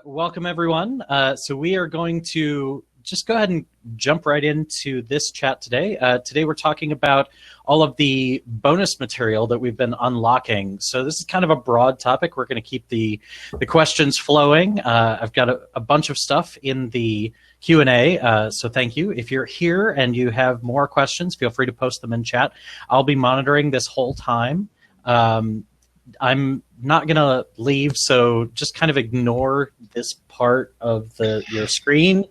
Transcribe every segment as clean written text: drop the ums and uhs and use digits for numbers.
Welcome, everyone. So we are going to just go ahead and jump right into this chat today. Today we're talking about all of the bonus material that we've been unlocking. So this is kind of a broad topic. We're going to keep the questions flowing. I've got a bunch of stuff in the Q&A, so thank you. If you're here and you have more questions, feel free to post them in chat. I'll be monitoring this whole time. I'm not going to leave, so just kind of ignore this part of your screen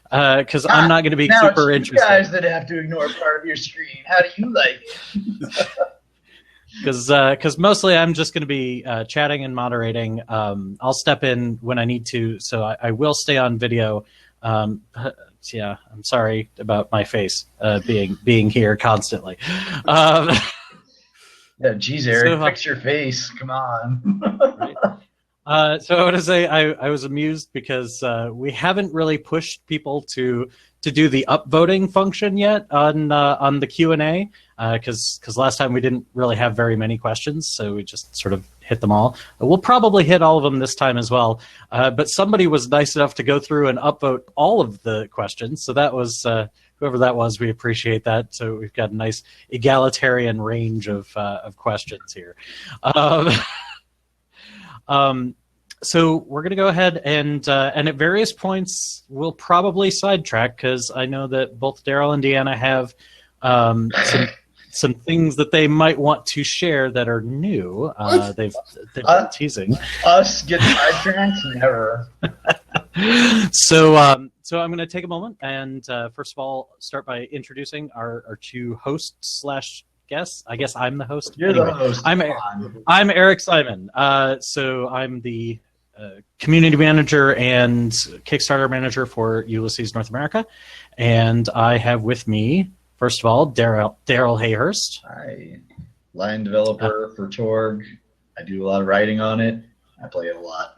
because I'm not going to be super interested. You guys that have to ignore part of your screen. How do you like it? Because mostly I'm just going to be chatting and moderating. I'll step in when I need to, so I will stay on video. Yeah, I'm sorry about my face being here constantly. Yeah, geez, Eric, fix your face. Come on. Right. So I want to say I was amused because we haven't really pushed people to do the upvoting function yet on the Q&A because last time we didn't really have very many questions, so we just sort of hit them all. We'll probably hit all of them this time as well. But somebody was nice enough to go through and upvote all of the questions, so that was. Whoever that was, we appreciate that. So we've got a nice egalitarian range of questions here. So we're going to go ahead and at various points we'll probably sidetrack because I know that both Darrell and Deanna have some things that they might want to share that are new. They've been teasing. Us get sidetracked? Never. So I'm going to take a moment and first of all start by introducing our two hosts / guests. I guess I'm the host. You're the host. I'm Eric Simon. So I'm the community manager and Kickstarter manager for Ulysses North America, and I have with me first of all Darrell Hayhurst. Hi, line developer for Torg. I do a lot of writing on it. I play it a lot.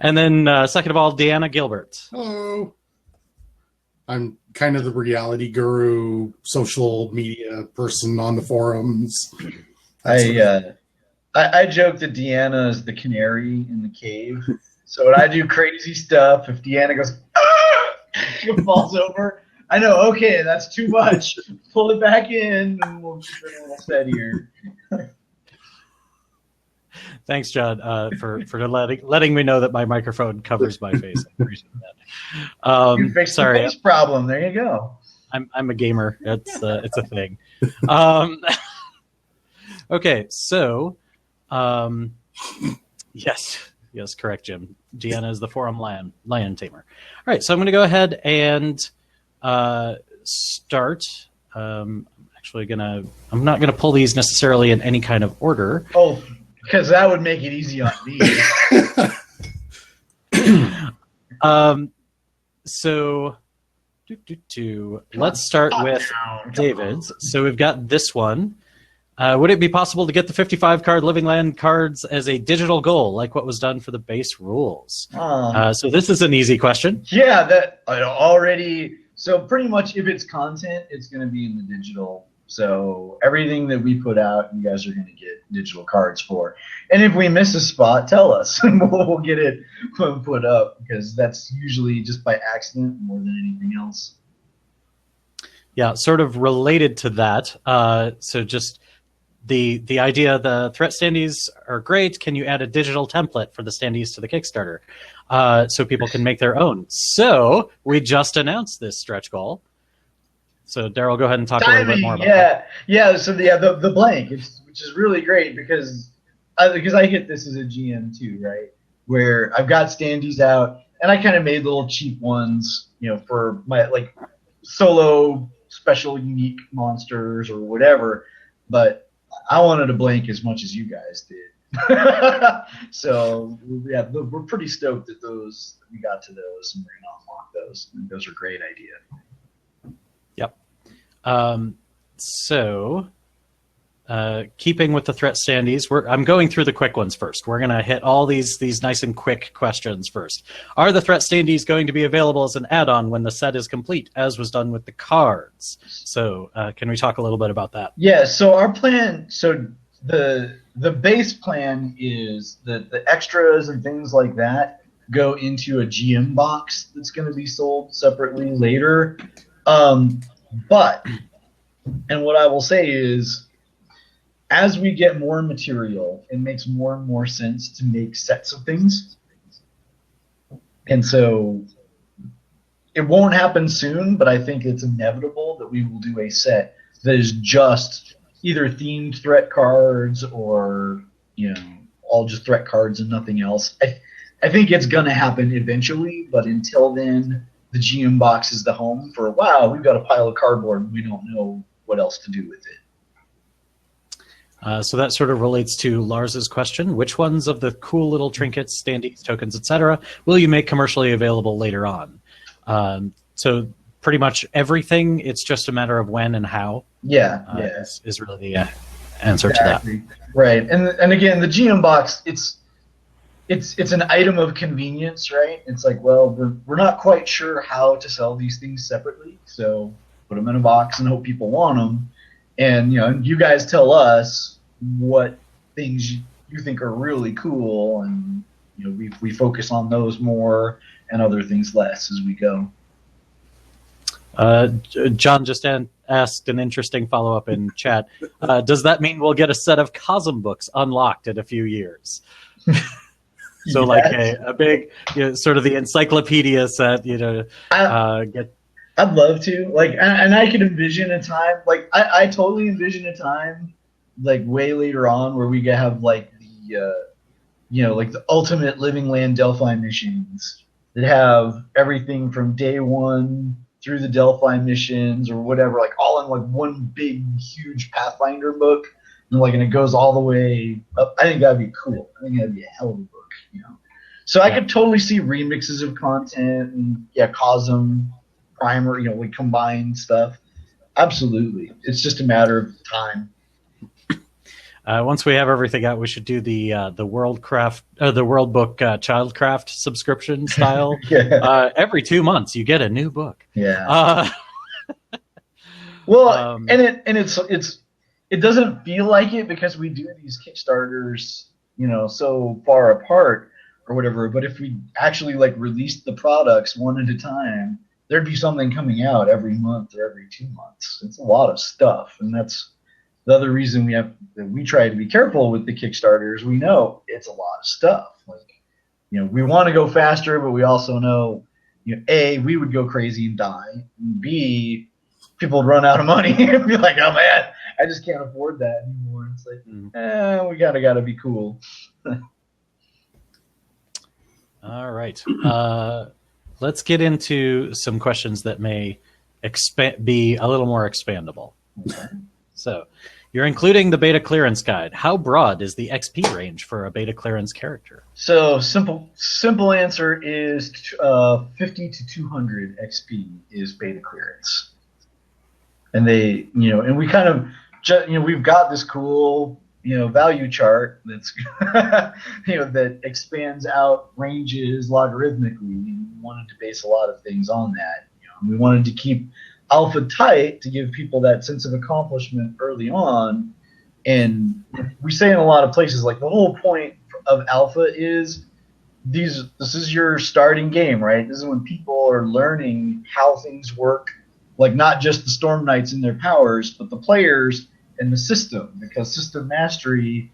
And then second of all, Deanna Gilbert. Hello. I'm kind of the reality guru, social media person on the forums. I joke that Deanna is the canary in the cave. So when I do crazy stuff, if Deanna goes, she falls over, I know, okay, that's too much. Pull it back in, and we'll keep it a little steadier. Thanks, John, for letting me know that my microphone covers my face. I appreciate that. You fixed the face problem. There you go. I'm a gamer. It's a thing. Okay, so yes, correct, Jim. Deanna is the forum lion tamer. All right, so I'm going to go ahead and start. I'm not gonna pull these necessarily in any kind of order. Oh. Because that would make it easy on me. So, let's start with David's. So we've got this one. Would it be possible to get the 55 card Living Land cards as a digital goal, like what was done for the base rules? So this is an easy question. Yeah, that already. So pretty much, if it's content, it's going to be in the digital. So everything that we put out, you guys are going to get digital cards for. And if we miss a spot, tell us, and we'll get it put up, because that's usually just by accident more than anything else. Yeah, sort of related to that. So just the idea, the threat standees are great. Can you add a digital template for the standees to the Kickstarter so people can make their own? So we just announced this stretch goal. So Darrell, go ahead and talk a little bit more about that. Yeah. So the blank, which is really great because I get this as a GM too, right? Where I've got standees out, and I kind of made little cheap ones, for my solo special unique monsters or whatever. But I wanted a blank as much as you guys did. So yeah, we're pretty stoked that we got to those, and we're gonna unlock those. And those are a great idea. Yep. So, keeping with the threat standees, I'm going through the quick ones first. We're going to hit all these nice and quick questions first. Are the threat standees going to be available as an add-on when the set is complete, as was done with the cards? So, can we talk a little bit about that? Yeah. So our plan. So the base plan is that the extras and things like that go into a GM box that's going to be sold separately later. But, and what I will say is, as we get more material, it makes more and more sense to make sets of things. And so it won't happen soon, but I think it's inevitable that we will do a set that is just either themed threat cards or, all just threat cards and nothing else. I think it's going to happen eventually, but until then, the GM box is the home for, wow, we've got a pile of cardboard and we don't know what else to do with it. So that sort of relates to Lars's question. Which ones of the cool little trinkets, standees, tokens, etc., will you make commercially available later on? So pretty much everything. It's just a matter of when and how. Yeah, is really the answer to that. Right, and again, the GM box, it's an item of convenience, right? It's like, well, we're not quite sure how to sell these things separately, so put them in a box and hope people want them. And you guys tell us what things you think are really cool, and we focus on those more and other things less as we go. John just asked an interesting follow-up in chat. Does that mean we'll get a set of Cosm books unlocked in a few years? So yes. Like a big, sort of the encyclopedia set, I'd love to, and I could envision a time, I totally envision a time, way later on where we have the ultimate Living Land Delphi missions that have everything from day one through the Delphi missions or whatever, all in one big, huge Pathfinder book, and it goes all the way up. I think that'd be cool. I think that'd be a hell of a book, So I could totally see remixes of content and Cosm primer, combined stuff. Absolutely. It's just a matter of time. Once we have everything out, we should do the World Book Childcraft subscription style. Every 2 months, you get a new book. Yeah. Well, it doesn't feel like it because we do these Kickstarters, so far apart or whatever. But if we actually released the products one at a time, there'd be something coming out every month or every 2 months. It's a lot of stuff, and that's the other reason we try to be careful with the Kickstarters. We know it's a lot of stuff. We want to go faster, but we also know, A, we would go crazy and die, and B, people would run out of money and be like, oh man, I just can't afford that anymore. It's we gotta be cool. All right. Let's get into some questions that may be a little more expandable. Okay. So, you're including the beta clearance guide. How broad is the XP range for a beta clearance character? So, simple answer is 50 to 200 XP is beta clearance. And and we kind of, we've got this cool, value chart that's, that expands out ranges logarithmically. We wanted to base a lot of things on that. We wanted to keep alpha tight to give people that sense of accomplishment early on. And we say in a lot of places, the whole point of alpha is this is your starting game, right? This is when people are learning how things work, not just the Storm Knights and their powers, but the players and the system, because system mastery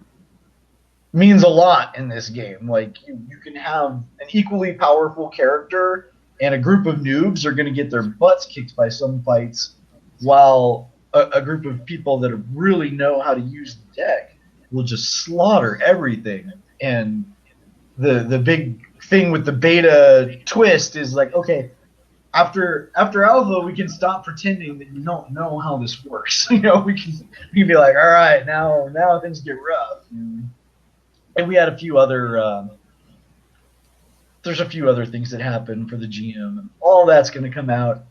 means a lot in this game. You can have an equally powerful character and a group of noobs are going to get their butts kicked by some fights, while a group of people that really know how to use the deck will just slaughter everything. And the big thing with the beta twist is okay, after alpha, we can stop pretending that you don't know how this works. We can be like, all right, now things get rough. And we had a few other. There's a few other things that happen for the GM, and all that's going to come out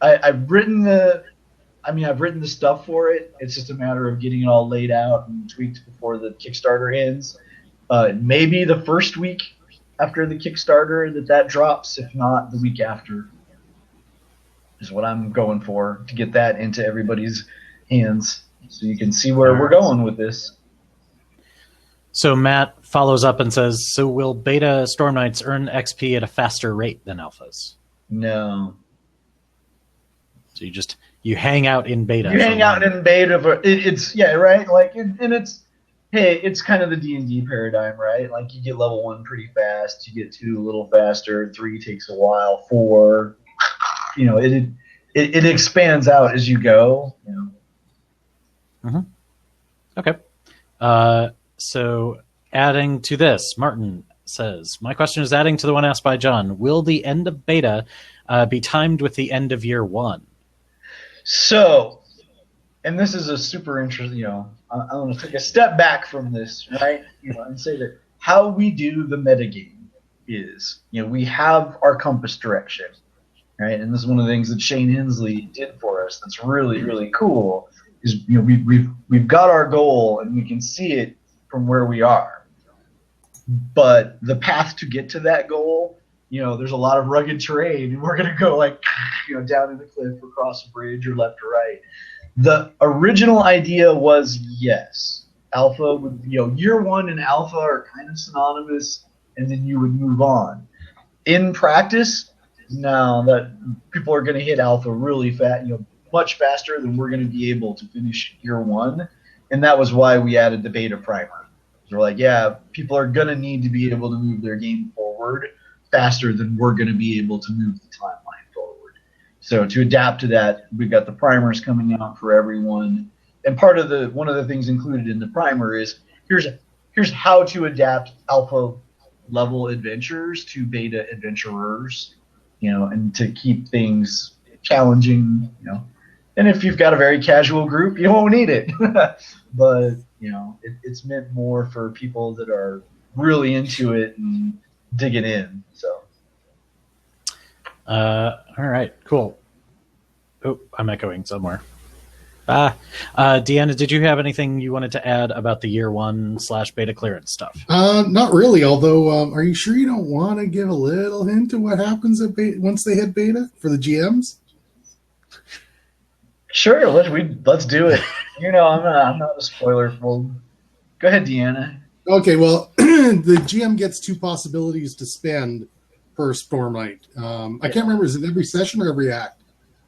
I've written the stuff for it. It's just a matter of getting it all laid out and tweaked before the Kickstarter ends. Maybe the first week after the Kickstarter that drops, if not the week after, is what I'm going for to get that into everybody's hands. so you can see where we're going with this. So Matt follows up and says, so will beta Storm Knights earn XP at a faster rate than alphas? No. So you hang out in beta. You hang out in beta for it's right. Like and it's it's kind of the D&D paradigm, right? Like you get level 1 pretty fast, you get 2 a little faster, 3 takes a while, 4, it expands out as you go. Mm-hmm. Okay. So adding to this, Martin says, my question is adding to the one asked by John. Will the end of beta be timed with the end of year 1? So, and this is a super interesting, I want to take a step back from this, right? And say that how we do the metagame is, we have our compass direction, right? And this is one of the things that Shane Hensley did for us that's really, really cool is, we've got our goal and we can see it from where we are. But the path to get to that goal, there's a lot of rugged terrain, and we're going to go down in the cliff, across a bridge, or left or right. The original idea was, yes, alpha would, year 1 and alpha are kind of synonymous, and then you would move on. In practice, no, that people are going to hit alpha really fast, much faster than we're going to be able to finish year 1, and that was why we added the beta primer. So we're like, yeah, people are going to need to be able to move their game forward faster than we're going to be able to move the timeline forward. So to adapt to that, we've got the primers coming out for everyone. And one of the things included in the primer is here's how to adapt alpha level adventures to beta adventurers, and to keep things challenging, And if you've got a very casual group, you won't need it. But, it's meant more for people that are really into it and digging in. So. All right, cool. Oh, I'm echoing somewhere. Deanna, did you have anything you wanted to add about the year 1/beta clearance stuff? Not really, although are you sure you don't want to give a little hint of what happens at once they hit beta for the GMs? Sure, let's do it. I'm not a spoiler fool. Go ahead, Deanna. Okay, well, the GM gets 2 possibilities to spend per Storm Knight. I can't remember, is it every session or every act?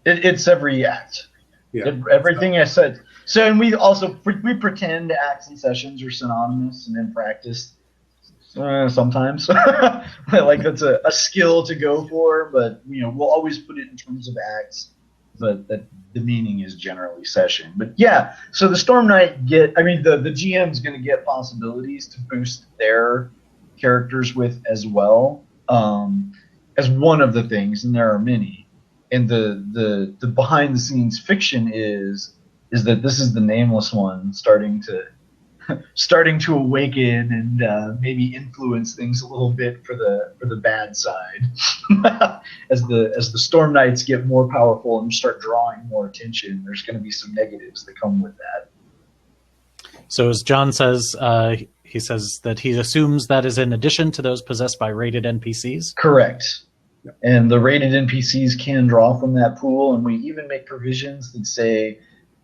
It's every act. Yeah. Everything I said. So, and we also we pretend acts and sessions are synonymous, and in practice, sometimes like that's a skill to go for. But we'll always put it in terms of acts. But the meaning is generally session. But yeah, so the Storm Knight the GM's going to get possibilities to boost their characters with as well, as one of the things, and there are many. And the behind the scenes fiction is that this is the Nameless One starting to awaken and maybe influence things a little bit for the bad side, as the Storm Knights get more powerful and start drawing more attention. There's going to be some negatives that come with that. So as John says, he says that he assumes that is in addition to those possessed by rated NPCs. Correct. And the rated NPCs can draw from that pool, and we even make provisions that say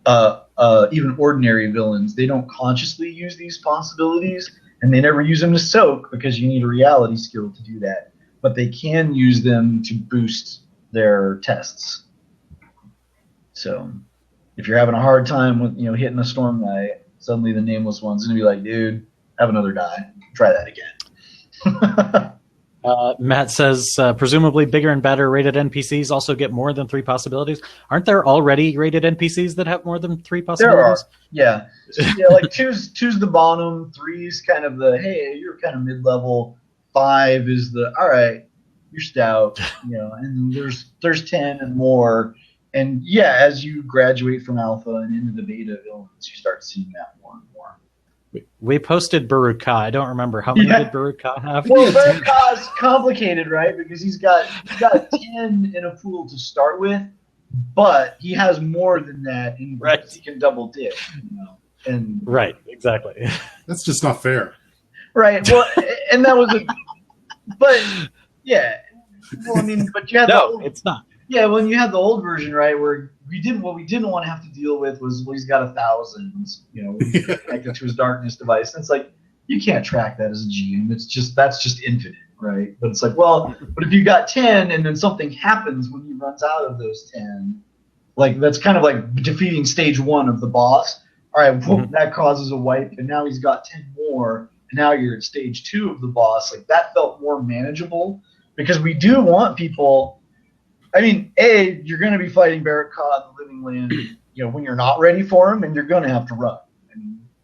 even ordinary villains, they don't consciously use these possibilities, and they never use them to soak because you need a reality skill to do that. But they can use them to boost their tests. So if you're having a hard time with hitting a Storm Knight, suddenly the Nameless One's gonna be like, dude, have another die. Try that again. Matt says, presumably bigger and better rated NPCs also get more than 3 possibilities. Aren't there already rated NPCs that have more than 3 possibilities? There are, yeah. Like two's the bottom, 3's kind of the, hey, you're kind of mid-level, 5 is the, all right, you're stout, and there's 10 and more. And yeah, as you graduate from alpha and into the beta villains, you start seeing that more and more. We posted Baruch Ka. I don't remember. How many did Baruch Ka have? Well, Baruch Ka is complicated, right? Because he's got 10 in a pool to start with, but he has more than that, and right. He can double dip. And right, exactly. That's just not fair. Right. Well, and that was but yeah. Well, I mean, but you had no, it's not. Yeah, when you had the old version, right, where what we didn't want to have to deal with was, well, he's got 1,000, connected to his darkness device. And it's like, you can't track that as a GM. That's just infinite, right? But it's like, well, but if you got 10 and then something happens when he runs out of those 10, like that's kind of like defeating stage 1 of the boss. All right, well, that causes a wipe, and now he's got 10 more, and now you're at stage 2 of the boss. Like that felt more manageable because we do want people. I mean, you're going to be fighting Barrett Kaw in the Living Land, when you're not ready for him, and you're going to have to run,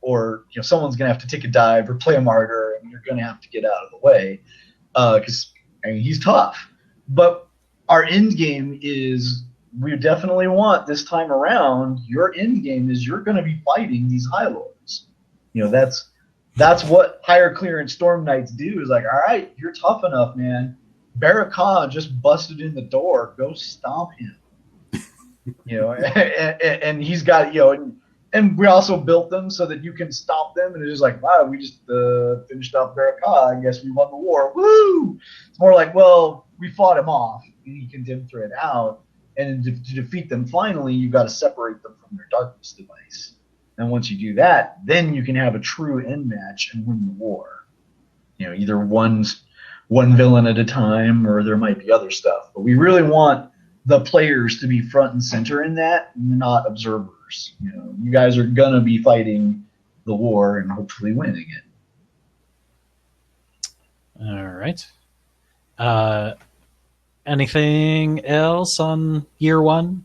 or someone's going to have to take a dive or play a martyr, and you're going to have to get out of the way, because he's tough. But our end game is, we definitely want this time around. Your end game is you're going to be fighting these High Lords. That's what higher clearance Storm Knights do. Is like, all right, you're tough enough, man. Barrett Khan just busted in the door. Go stomp him. And he's got, and we also built them so that you can stomp them. And it's just like, wow, we just finished off Barrett Khan. I guess we won the war. Woo! It's more like, well, we fought him off. And he condemned threat out. And to defeat them finally, you've got to separate them from their darkness device. And once you do that, then you can have a true end match and win the war. Either one villain at a time, or there might be other stuff. But we really want the players to be front and center in that, not observers. You guys are going to be fighting the war and hopefully winning it. All right. Anything else on year 1?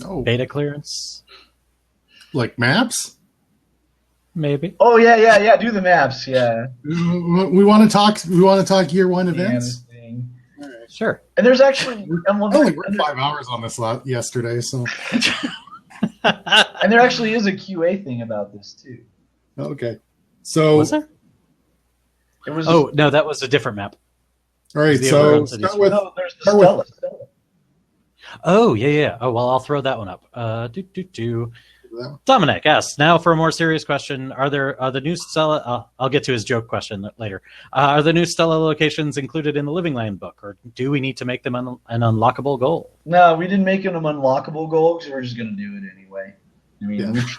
Oh, beta clearance? Like maps? Maybe. Oh yeah. Do the maps. Yeah. We want to talk year 1 events. All right. Sure. And there's actually only worked 5 hours on this lot yesterday, so. And there actually is a QA thing about this too. Okay. So. Was there? It was. Oh no, that was a different map. All right. So start with. There's the Stella. Oh yeah. Oh well, I'll throw that one up. Dominic asks, now for a more serious question, are the new Stella, I'll get to his joke question later, are the new Stella locations included in the Living Land book, or do we need to make them an unlockable goal? No, we didn't make them an unlockable goal because we're just going to do it anyway.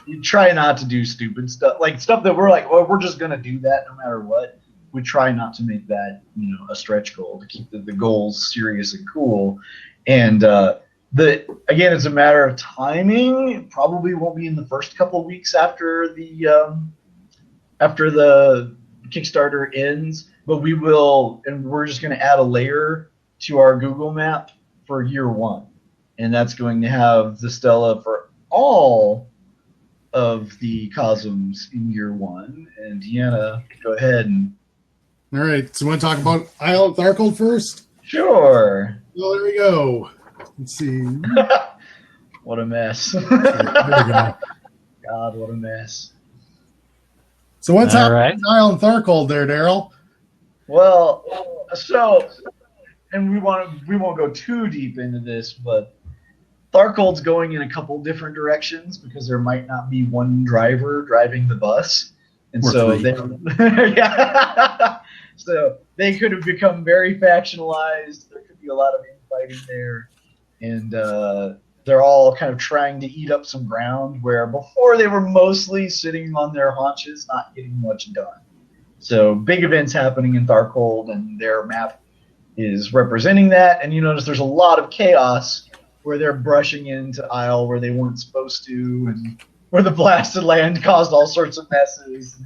We try not to do stupid stuff, like stuff that we're like, well, we're just going to do that no matter what. We try not to make that a stretch goal, to keep the goals serious and cool. And again, it's a matter of timing. It probably won't be in the first couple of weeks after the Kickstarter ends, but we will, and we're just going to add a layer to our Google map for year 1, and that's going to have the Stella for all of the cosms in year 1. And Deanna, go ahead and. All right, so you want to talk about Isle of Tharkold first? Sure. Well, there we go. Let's see. What a mess. There we go. God, what a mess. So what's happening in Isle of Tharkold there, Darrell? Well, and we won't go too deep into this, but Tharkold's going in a couple different directions because there might not be one driver driving the bus. And so so they could have become very factionalized. There could be a lot of infighting there. And they're all kind of trying to eat up some ground where before they were mostly sitting on their haunches, not getting much done. So big events happening in Tharkold, and their map is representing that. And you notice there's a lot of chaos where they're brushing into Isle where they weren't supposed to, and where the blasted land caused all sorts of messes.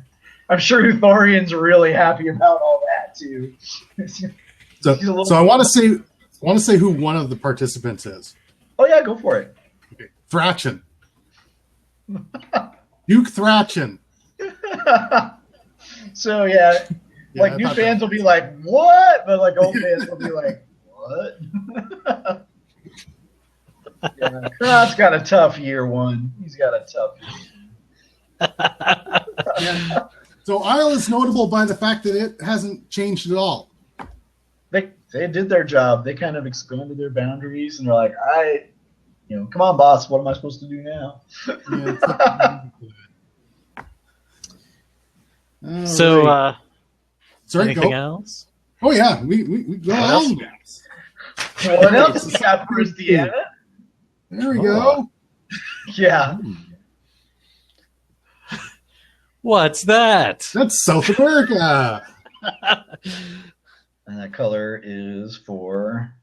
I'm sure Uthorian's really happy about all that too. So I want to say who one of the participants is. Oh yeah, go for it. Okay. Thrachin. Duke Thrachin. So like new fans will be like, what? But like old fans will be like, what? Krat's got a tough year 1. He's got a tough year. So Isle is notable by the fact that it hasn't changed at all. They did their job. They kind of expanded their boundaries, and they're like, all right, come on, boss. What am I supposed to do now? So, sorry, anything else? Oh yeah, we go on. What else is happening, Deanna? There we go. Yeah. What's that? That's South America. And that color is for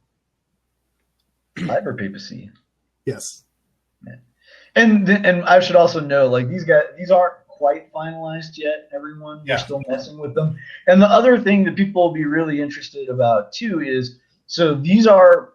Liber Papacy. Yes. And I should also know, like, these aren't quite finalized yet, everyone. We're still messing with them. And the other thing that people will be really interested about too is, so these are,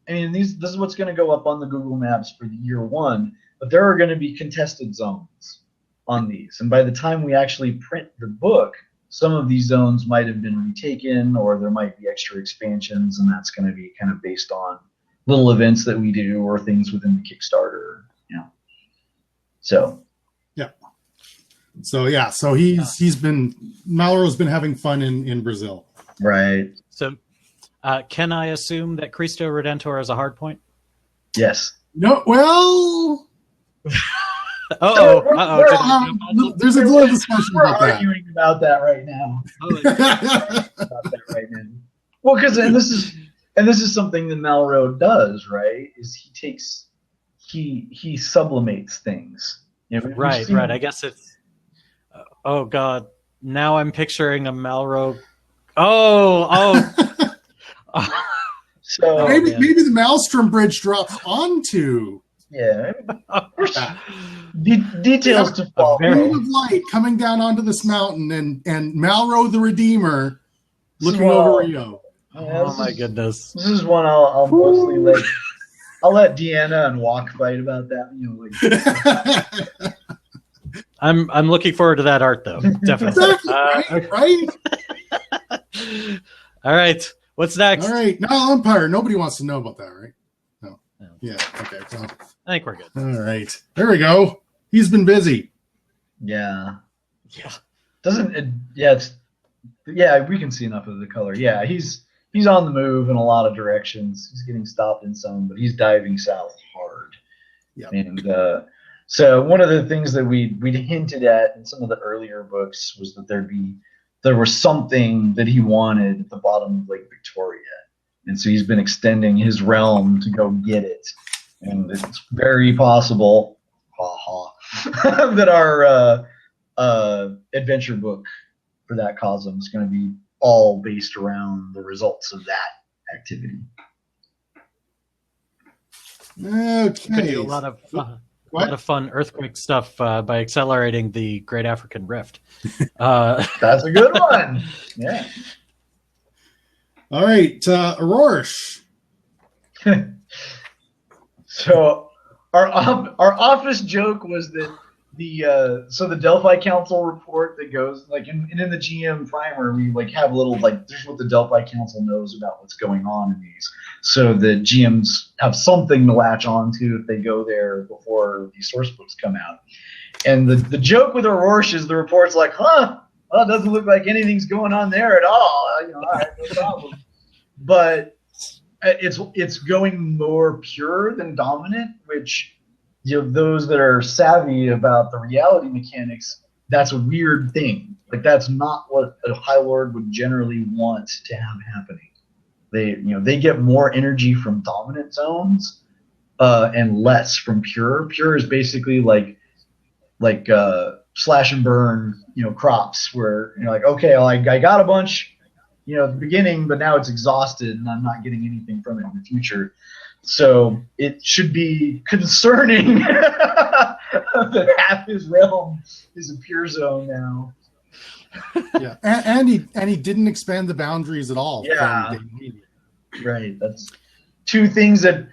I mean, this is what's going to go up on the Google Maps for the year 1, but there are going to be contested zones on these. And by the time we actually print the book, some of these zones might have been retaken, or there might be extra expansions, and that's going to be kind of based on little events that we do or things within the Kickstarter, you know. So Malro's been having fun in Brazil. Right. So can I assume that Cristo Redentor is a hard point? Yes. No, well, there's a little discussion about that. We're arguing about that right now. Well, because this is something that Malro does, right? Is he sublimates things. You know, right. I guess it's. Oh God! Now I'm picturing a Malro. So maybe the Maelstrom Bridge drops onto. Yeah. Details to follow. A beam of light coming down onto this mountain, and Malro the Redeemer looking over Rio. Yeah, my goodness! This is one I'll mostly let. I'll let Deanna and Walk fight about that. You know, like. I'm looking forward to that art, though. Definitely. Exactly, right? All right. What's next? All right. Nile Empire. Nobody wants to know about that, right? No. Yeah. Okay. So I think we're good. All right. There we go. He's been busy. Yeah. Yeah. Doesn't it? Yeah. We can see enough of the color. Yeah. He's on the move in a lot of directions. He's getting stopped in some, but he's diving south hard. Yeah. And so one of the things that we'd hinted at in some of the earlier books was that there was something that he wanted at the bottom of Lake Victoria. And so he's been extending his realm to go get it. And it's very possible that our adventure book for that cosm is going to be all based around the results of that activity. Okay. Could do a lot of fun earthquake stuff by accelerating the Great African Rift. That's a good one. Yeah. All right, Aurorash. So our office joke was that the Delphi Council report that goes like in the GM primer, we like have a little like there's what the Delphi Council knows about what's going on in these, so that GMs have something to latch on to if they go there before these source books come out. And the joke with Aurorash is the report's like, well, it doesn't look like anything's going on there at all. All right, no problem. But it's going more pure than dominant, which those that are savvy about the reality mechanics, that's a weird thing. Like that's not what a High Lord would generally want to have happening. They get more energy from dominant zones and less from pure. Pure is basically like slash and burn, crops where like, okay, well, I got a bunch, at the beginning, but now it's exhausted and I'm not getting anything from it in the future. So it should be concerning that half his realm is a pure zone now. Yeah, and he didn't expand the boundaries at all. Yeah, right. That's two things that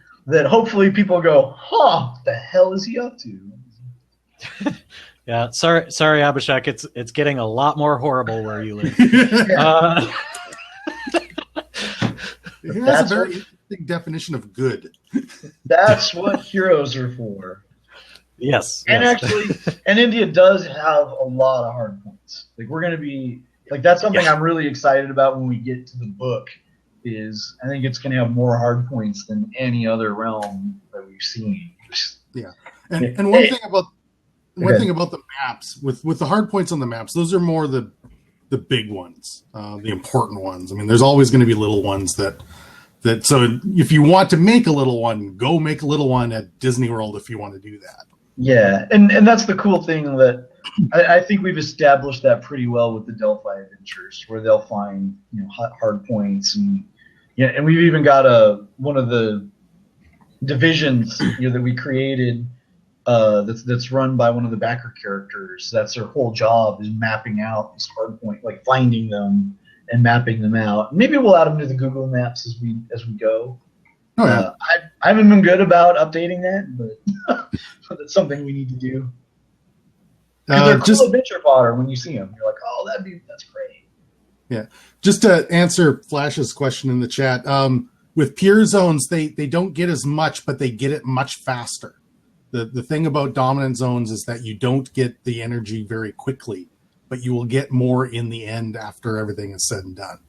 hopefully people go, what the hell is he up to? Yeah, sorry, Abhishek. It's getting a lot more horrible where you live. It has a very interesting definition of good. That's what heroes are for. Yes. And actually, and India does have a lot of hard points. Like we're going to be like that's something I'm really excited about when we get to the book. Is I think it's going to have more hard points than any other realm that we've seen. Yeah, and one thing about the maps with the hard points on the maps, those are more the big ones, the important ones. I mean, there's always going to be little ones that So if you want to make a little one, go make a little one at Disney World if you want to do that. Yeah, and that's the cool thing that I think we've established that pretty well with the Delphi Adventures, where they'll find hard points, and and we've even got one of the divisions that we created that's run by one of the backer characters. That's their whole job, is mapping out these hard points, like finding them and mapping them out. Maybe we'll add them to the Google Maps as we go. Oh, yeah. I haven't been good about updating that, but that's something we need to do. They're cool adventure fodder when you see them. You're like, oh, that's great. Yeah. Just to answer Flash's question in the chat, with pure zones, they don't get as much, but they get it much faster. The thing about dominant zones is that you don't get the energy very quickly, but you will get more in the end after everything is said and done.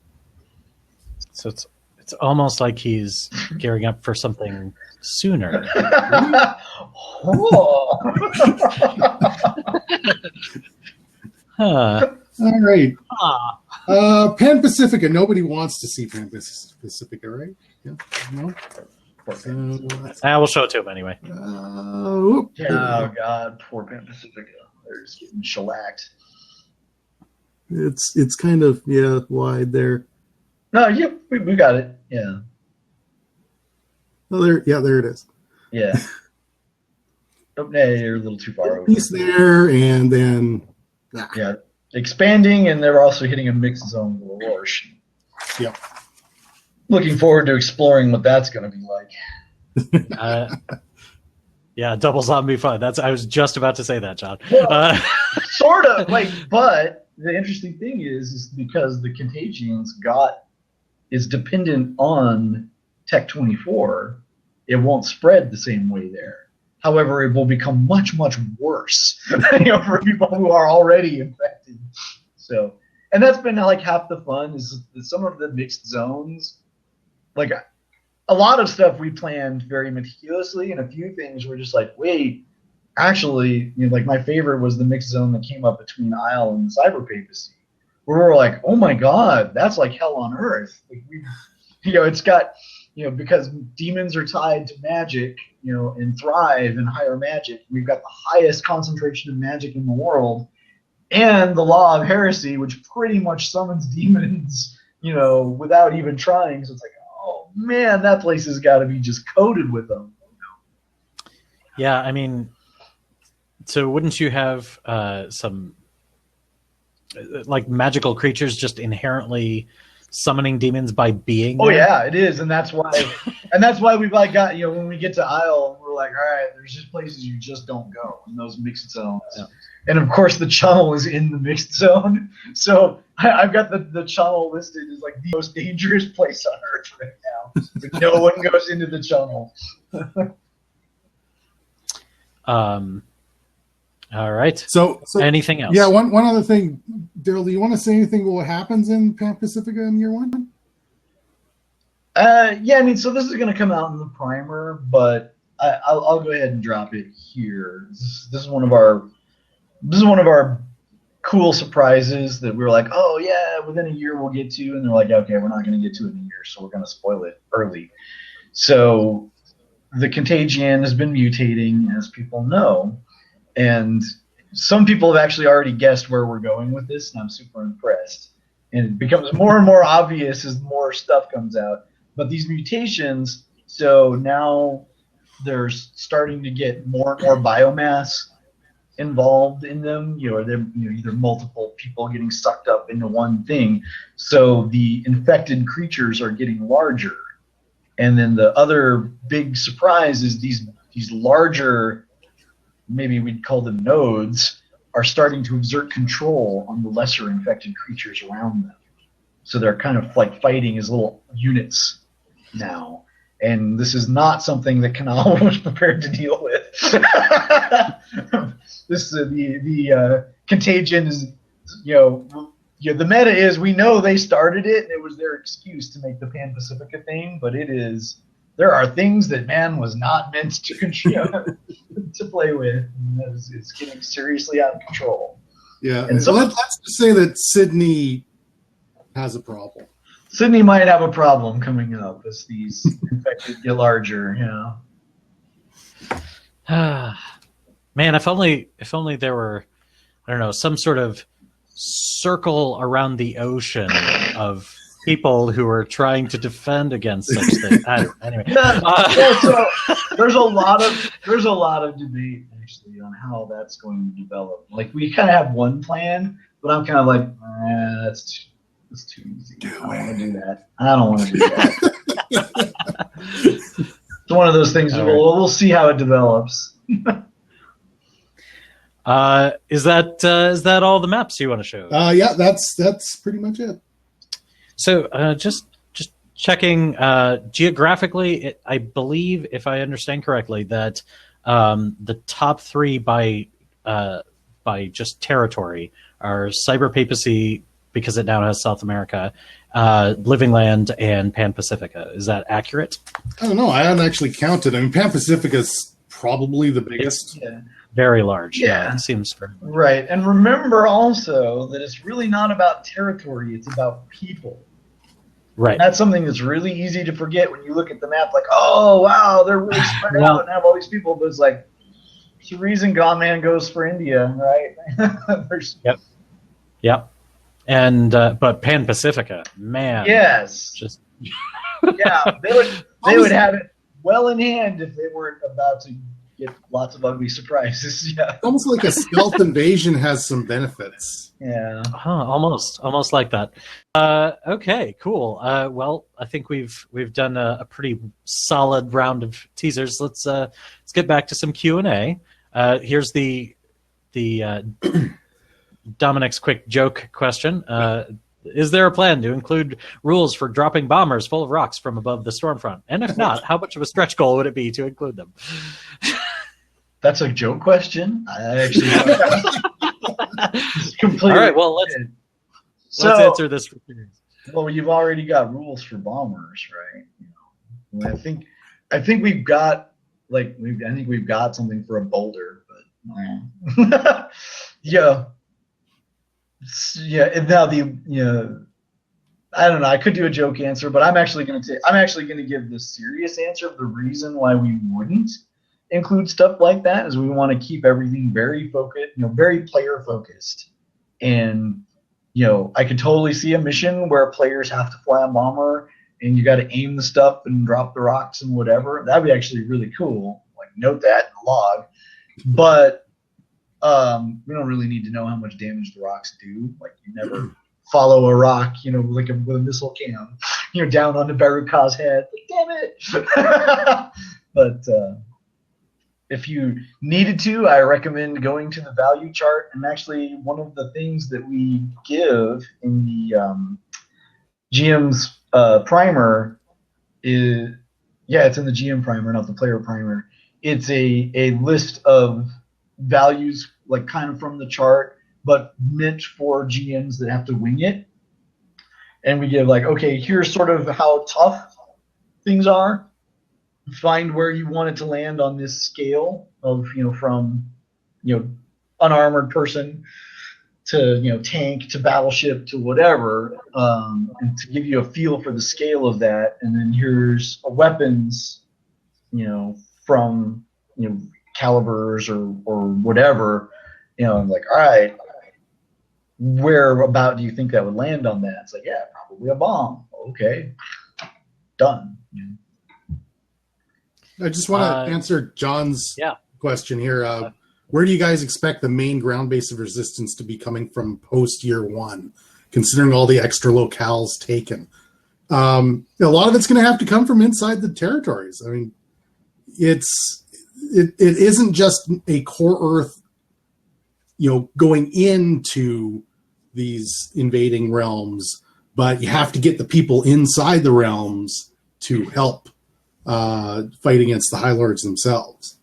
So it's almost like he's gearing up for something sooner. Oh. Huh. All right. Pan Pacifica. Nobody wants to see Pan Pacifica, right? Yeah. No. We'll show it to him anyway. Oh God, poor Pan Pacifica. They're just getting shellacked. It's kind of wide there. No, yeah, we got it. Yeah. Oh, there it is. Yeah. Oh, no, you're a little too far over. Piece there, and then yeah, expanding, and they're also hitting a mixed zone with Lorsch. Yep. Looking forward to exploring what that's going to be like. Yeah, double zombie fun. I was just about to say that, John. Well, sort of, but the interesting thing is because the Contagions is dependent on Tech 24, it won't spread the same way there. However, it will become much, much worse for people who are already infected. So, and that's been like half the fun is some of the mixed zones. Like a lot of stuff we planned very meticulously, and a few things were just like, wait, actually, like my favorite was the mixed zone that came up between Isle and Cyber Papacy, where we're like, oh my God, that's like hell on earth. Like it's got, because demons are tied to magic, and thrive in higher magic. We've got the highest concentration of magic in the world, and the law of heresy, which pretty much summons demons, without even trying. So it's like, oh man, that place has got to be just coated with them. Yeah, I mean, so wouldn't you have some like magical creatures just inherently summoning demons by being there? Oh yeah, it is, and that's why we've like got when we get to Isle, we're like, all right, there's just places you just don't go in those mixed zones. Yeah. And of course the Channel is in the mixed zone, so I've got the Channel listed as like the most dangerous place on Earth right now. But no one goes into the Channel. All right. So anything else? Yeah, one other thing, Darrell. Do you want to say anything about what happens in Pan Pacifica in year one? Yeah, I mean, so this is going to come out in the primer, but I'll go ahead and drop it here. This is one of our cool surprises that we were like, oh yeah, within a year we'll get to, and they're like, okay, we're not going to get to it in a year, so we're going to spoil it early. So the Contagion has been mutating, as people know. And some people have actually already guessed where we're going with this, and I'm super impressed. And it becomes more and more obvious as more stuff comes out. But these mutations, so now they're starting to get more and more biomass involved in them. Or they're either multiple people getting sucked up into one thing. So the infected creatures are getting larger. And then the other big surprise is these larger, maybe we'd call them nodes, are starting to exert control on the lesser infected creatures around them. So they're kind of like fighting as little units now. And this is not something that Kanal was prepared to deal with. The Contagion is, the meta is, we know they started it and it was their excuse to make the Pan Pacifica thing, but there are things that man was not meant to to play with. And it's getting seriously out of control. Yeah, and so let's just say that Sydney has a problem. Sydney might have a problem coming up as these infected get larger. Man, if only there were, I don't know, some sort of circle around the ocean of people who are trying to defend against such things. Anyway, so there's a lot of debate actually on how that's going to develop. Like we kind of have one plan, but I'm kind of like, that's too easy. I don't want to do that. I don't want to do that. It's one of those things. We'll see how it develops. Is that all the maps you want to show? Yeah, that's pretty much it. So just checking geographically, I believe, if I understand correctly, that the top three by just territory are Cyber Papacy, because it now has South America, Living Land, and Pan Pacifica. Is that accurate? I don't know. I haven't actually counted. I mean, Pan Pacifica is probably the biggest. Yeah. Very large. Yeah. It seems very large. Right. And remember also that it's really not about territory, it's about people. Right. And that's something that's really easy to forget when you look at the map, like, oh, wow, they're really spread out and have all these people. But it's like, there's a reason Gone Man goes for India, right? Yep. And but Pan Pacifica, man. Yes. Just yeah, they would have it well in hand if they weren't about to get lots of ugly surprises. Yeah. Almost like a stealth invasion has some benefits. Yeah. Almost like that. Okay, cool. Well, I think we've done a pretty solid round of teasers. Let's get back to some Q&A. Here's the Dominic's quick joke question. Is there a plan to include rules for dropping bombers full of rocks from above the storm front? And if not, how much of a stretch goal would it be to include them? That's a joke question. I actually completely. All right, well, let's answer this. Well, you've already got rules for bombers, right? You know, I think we've got we've got something for a boulder, but yeah. Yeah, and now I don't know. I could do a joke answer, but I'm actually going to give the serious answer of the reason why we wouldn't include stuff like that is we want to keep everything very focused, very player focused. And I could totally see a mission where players have to fly a bomber and you got to aim the stuff and drop the rocks and whatever. That'd be actually really cool. Like note that in the log, but. We don't really need to know how much damage the rocks do. Like you never follow a rock, with a missile cam, down onto Baruka's head. Like, damn it! But if you needed to, I recommend going to the value chart. And actually, one of the things that we give in the GM's primer is, it's in the GM primer, not the player primer. It's a list of values, like kind of from the chart, but meant for GMs that have to wing it. And we give okay, here's sort of how tough things are. Find where you want it to land on this scale of, from, unarmored person to, tank to battleship to whatever, and to give you a feel for the scale of that. And then here's weapons, from, calibers or whatever, I'm like, all right, where about do you think that would land on that? It's like, yeah, probably a bomb. Okay, done. I just want to answer John's question here. Where do you guys expect the main ground base of resistance to be coming from post year one, considering all the extra locales taken? A lot of it's going to have to come from inside the territories. I mean, it isn't just a core Earth, going into these invading realms, but you have to get the people inside the realms to help fight against the High Lords themselves.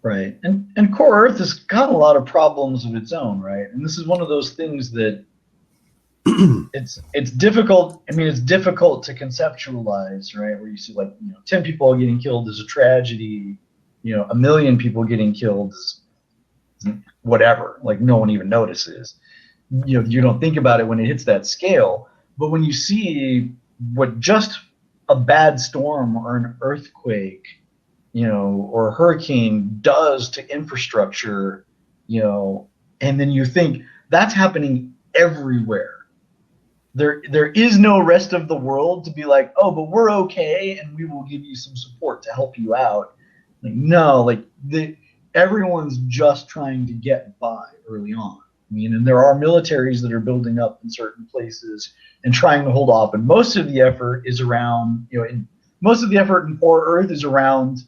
Right. And core Earth has got a lot of problems of its own, right? And this is one of those things that it's difficult. I mean, it's difficult to conceptualize, right? Where you see 10 people getting killed is a tragedy. 1 million people getting killed is whatever, no one even notices. You don't think about it when it hits that scale. But when you see what just a bad storm or an earthquake, or a hurricane does to infrastructure, and then you think that's happening everywhere. There is no rest of the world to be like, oh, but we're okay and we will give you some support to help you out. Like, no, everyone's just trying to get by early on. And there are militaries that are building up in certain places and trying to hold off. And most of the effort is around, most of the effort in Poor Earth is around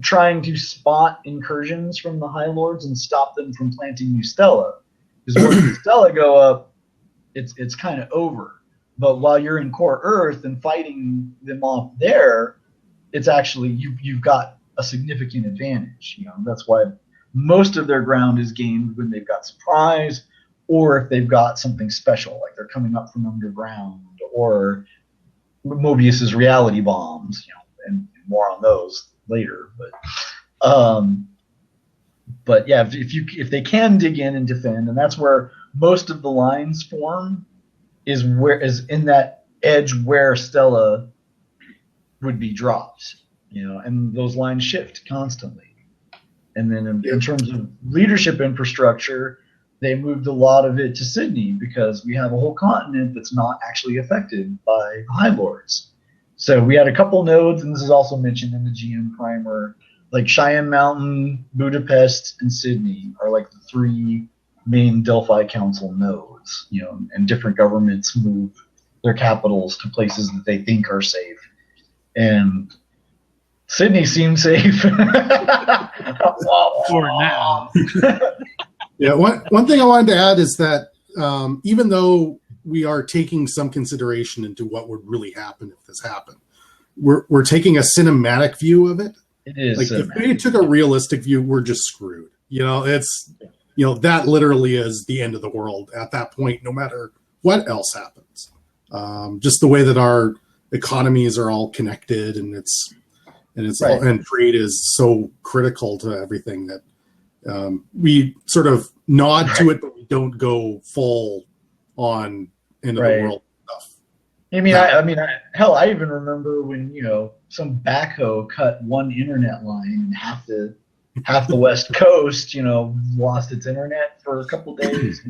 trying to spot incursions from the High Lords and stop them from planting new Stella. Because once the Stella go up, it's kind of over. But while you're in Core Earth and fighting them off there, it's actually you've got a significant advantage. That's why most of their ground is gained when they've got surprise, or if they've got something special, like they're coming up from underground, or Mobius's reality bombs, and more on those later. But yeah, if they can dig in and defend, and that's where most of the lines form, is in that edge where Stella would be dropped, and those lines shift constantly. And then in terms of leadership infrastructure, they moved a lot of it to Sydney because we have a whole continent that's not actually affected by the High Lords. So we had a couple nodes, and this is also mentioned in the GM primer, like Cheyenne Mountain, Budapest, and Sydney are like the three main Delphi Council nodes, and different governments move their capitals to places that they think are safe. And Sydney seems safe for now. Yeah, one thing I wanted to add is that even though we are taking some consideration into what would really happen if this happened, we're taking a cinematic view of it. It is like cinematic. If we took a realistic view, we're just screwed. It's that literally is the end of the world at that point, no matter what else happens. Just the way that our economies are all connected, and it's right. And trade is so critical to everything that we sort of nod to it, but we don't go full on into the world stuff. Hell, I even remember when some backhoe cut one internet line and half the West Coast, lost its internet for a couple days,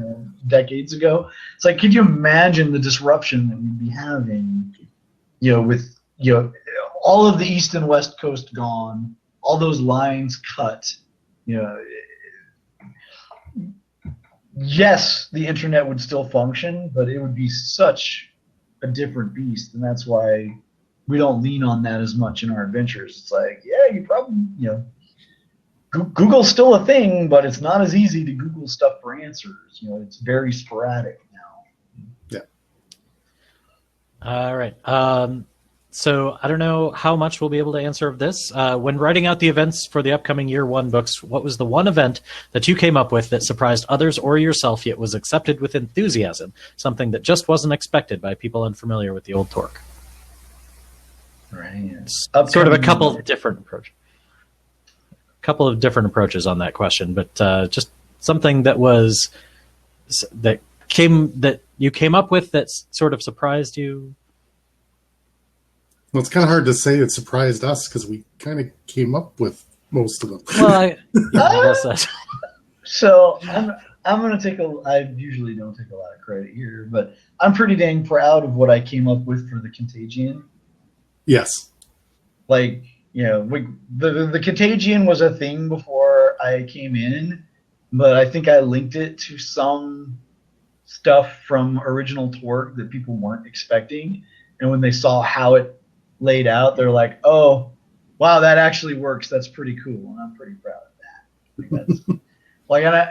decades ago. It's like, could you imagine the disruption that we'd be having, with all of the East and West Coast gone, all those lines cut, yes, the internet would still function, but it would be such a different beast, and that's why we don't lean on that as much in our adventures. It's like, yeah, you probably, Google's still a thing, but it's not as easy to Google stuff for answers. It's very sporadic now. Yeah. All right. So I don't know how much we'll be able to answer of this. When writing out the events for the upcoming Year 1 books, what was the one event that you came up with that surprised others or yourself, yet was accepted with enthusiasm, something that just wasn't expected by people unfamiliar with the old Torg? Right. Sort of a couple of different approaches on that question, but just something that you came up with that sort of surprised you. Well, it's kind of hard to say it surprised us because we kind of came up with most of them. Well, I guess that's... So I'm going to I usually don't take a lot of credit here, but I'm pretty dang proud of what I came up with for the Contagion. Yes. Like, the Contagion was a thing before I came in, but I think I linked it to some stuff from original Torg that people weren't expecting. And when they saw how it laid out, they're like, oh, wow, that actually works. That's pretty cool. And I'm pretty proud of that. That's,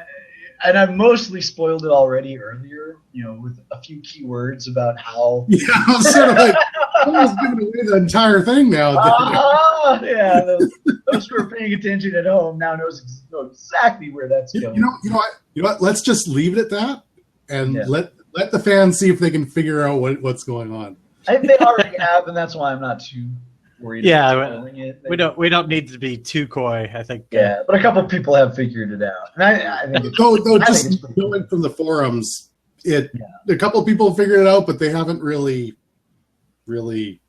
and I mostly spoiled it already earlier, with a few keywords about how. Yeah, I was sort of like, almost giving away the entire thing now. Yeah, those who are paying attention at home now know exactly where that's going. You know what? Let's just leave it at that, and let the fans see if they can figure out what's going on. I think they already have, and that's why I'm not too worried about spoiling it. We don't need to be too coy, I think. Yeah, but a couple of people have figured it out. And I think just going from the forums, a couple of people figured it out, but they haven't really really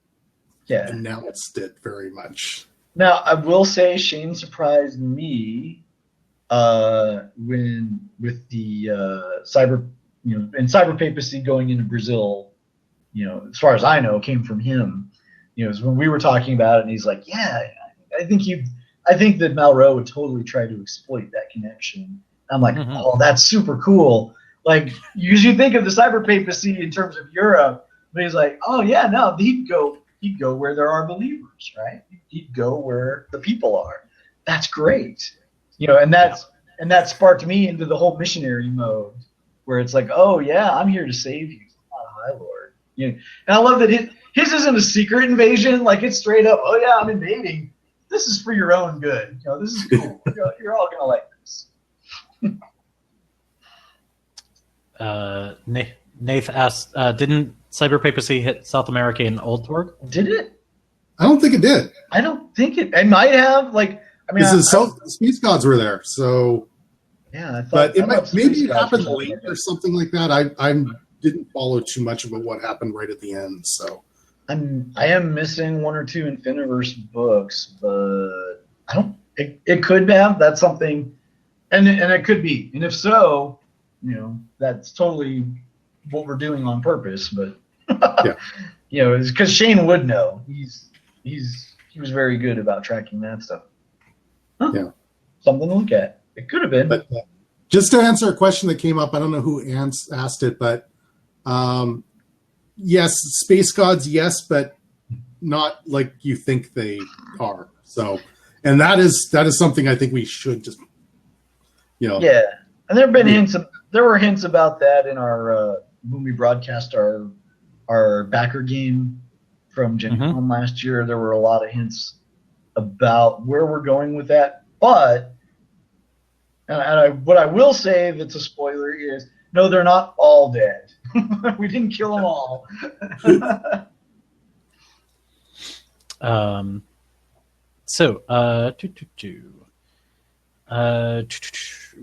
Yeah. announced it very much. Now, I will say Shane surprised me when with the cyber, and cyber papacy going into Brazil, as far as I know, came from him. Is when we were talking about it, and he's like, "Yeah, I think that Malraux would totally try to exploit that connection." I'm like, "Oh, that's super cool." Like, you think of the cyber papacy in terms of Europe, but he's like, "Oh yeah, no, he'd go where there are believers, right? He'd go where the people are." That's great, and that sparked me into the whole missionary mode, where it's like, "Oh yeah, I'm here to save you, High Lord." And I love that his isn't a secret invasion; like it's straight up, "Oh yeah, I'm invading. This is for your own good. This is cool. You're all gonna like this." Nath asked, didn't cyber papacy hit South America in Old Torg? Did it? I don't think it did. I don't think it. It might have. Space gods were there, so yeah. I thought, but it might, maybe it happened late or something like that. I didn't follow too much about what happened right at the end, so I am missing one or two Infiniverse books, but I don't. It could have. That's something, and it could be. And if so, that's totally what we're doing on purpose. But yeah. It's because Shane would know. He was very good about tracking that stuff. Huh. Yeah, something to look at. It could have been. But just to answer a question that came up, I don't know who asked it, but yes, space gods, yes, but not like you think they are. So, and that is something I think we should just, Yeah, and there have been hints. There were hints about that in our when we broadcast our backer game from Gen Con last year. There were a lot of hints about where we're going with that. But what I will say that's a spoiler is, no, they're not all dead. We didn't kill them all.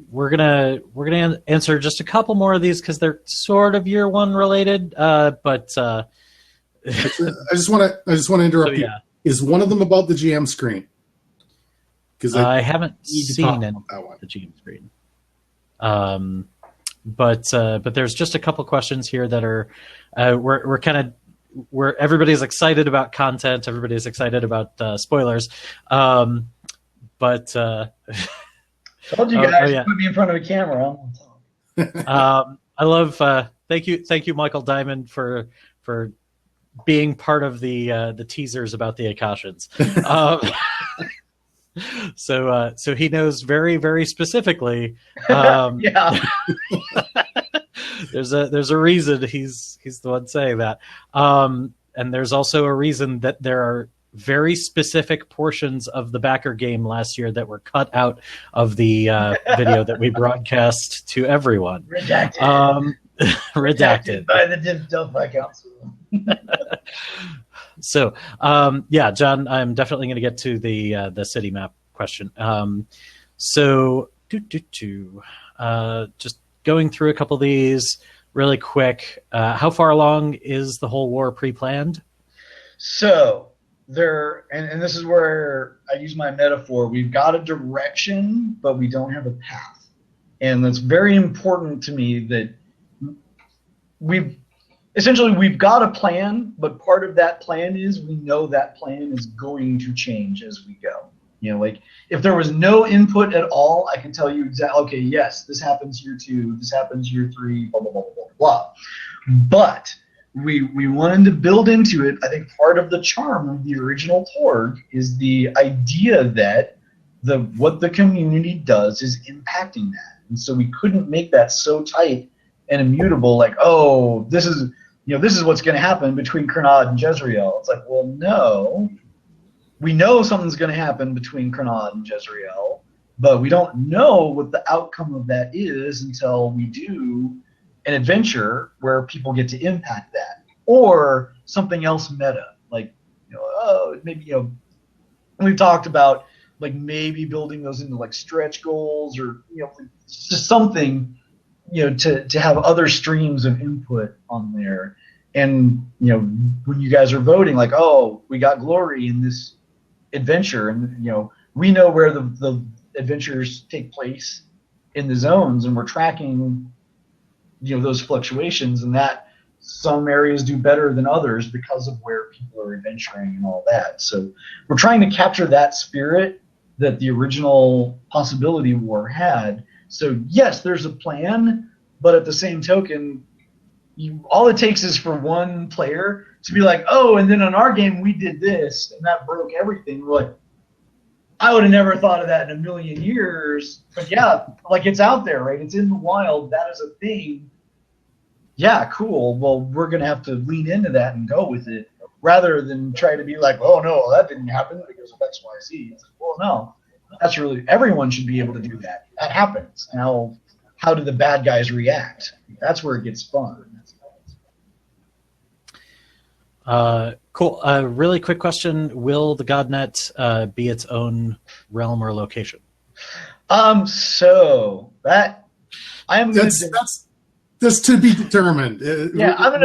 We're gonna answer just a couple more of these because they're sort of year one related. But I just want to interrupt you. Is one of them about the GM screen? Because I haven't seen the GM screen. But there's just a couple questions here that are we're everybody's excited about content. Everybody's excited about spoilers. Told you guys, put me in front of a camera. I love. Thank you, Michael Diamond, for being part of the teasers about the Akashans. So he knows very, very specifically. Yeah. There's a reason he's the one saying that, and there's also a reason that there are very specific portions of the backer game last year that were cut out of the video that we broadcast to everyone. Redacted. Redacted by the Delphi Council. So, John, I'm definitely going to get to the city map question. Just going through a couple of these really quick. How far along is the whole war pre-planned? So and this is where I use my metaphor. We've got a direction, but we don't have a path, and that's very important to me. That we've got a plan, but part of that plan is we know that plan is going to change as we go. Like if there was no input at all, I can tell you exactly, okay, yes, this happens year 2, this happens year 3, blah, blah, blah, blah, blah. But we wanted to build into it. I think part of the charm of the original Torg is the idea that what the community does is impacting that. And so we couldn't make that so tight and immutable, like, oh, this is what's going to happen between Kernod and Jezreel. It's like, well, no, we know something's going to happen between Kernod and Jezreel, but we don't know what the outcome of that is until we do an adventure where people get to impact that, or something else meta, like, maybe, we've talked about like maybe building those into like stretch goals, or just something, to have other streams of input on there. And when you guys are voting, like, oh, we got glory in this adventure, and we know where the adventures take place in the zones, and we're tracking those fluctuations, and that some areas do better than others because of where people are adventuring and all that. So we're trying to capture that spirit that the original Possibility War had. So yes, there's a plan, but at the same token, all it takes is for one player to be like, oh, and then on our game we did this, and that broke everything. We're like, I would have never thought of that in a million years. But yeah, like, it's out there, right? It's in the wild. That is a thing. Yeah, cool. Well, we're going to have to lean into that and go with it rather than try to be like, oh, no, that didn't happen because of X, Y, Z. It's like, well, no, that's really, everyone should be able to do that. That happens. Now, how do the bad guys react? That's where it gets fun. Cool. Really quick question. Will the GodNet be its own realm or location? So that that's to be determined. Yeah, I'm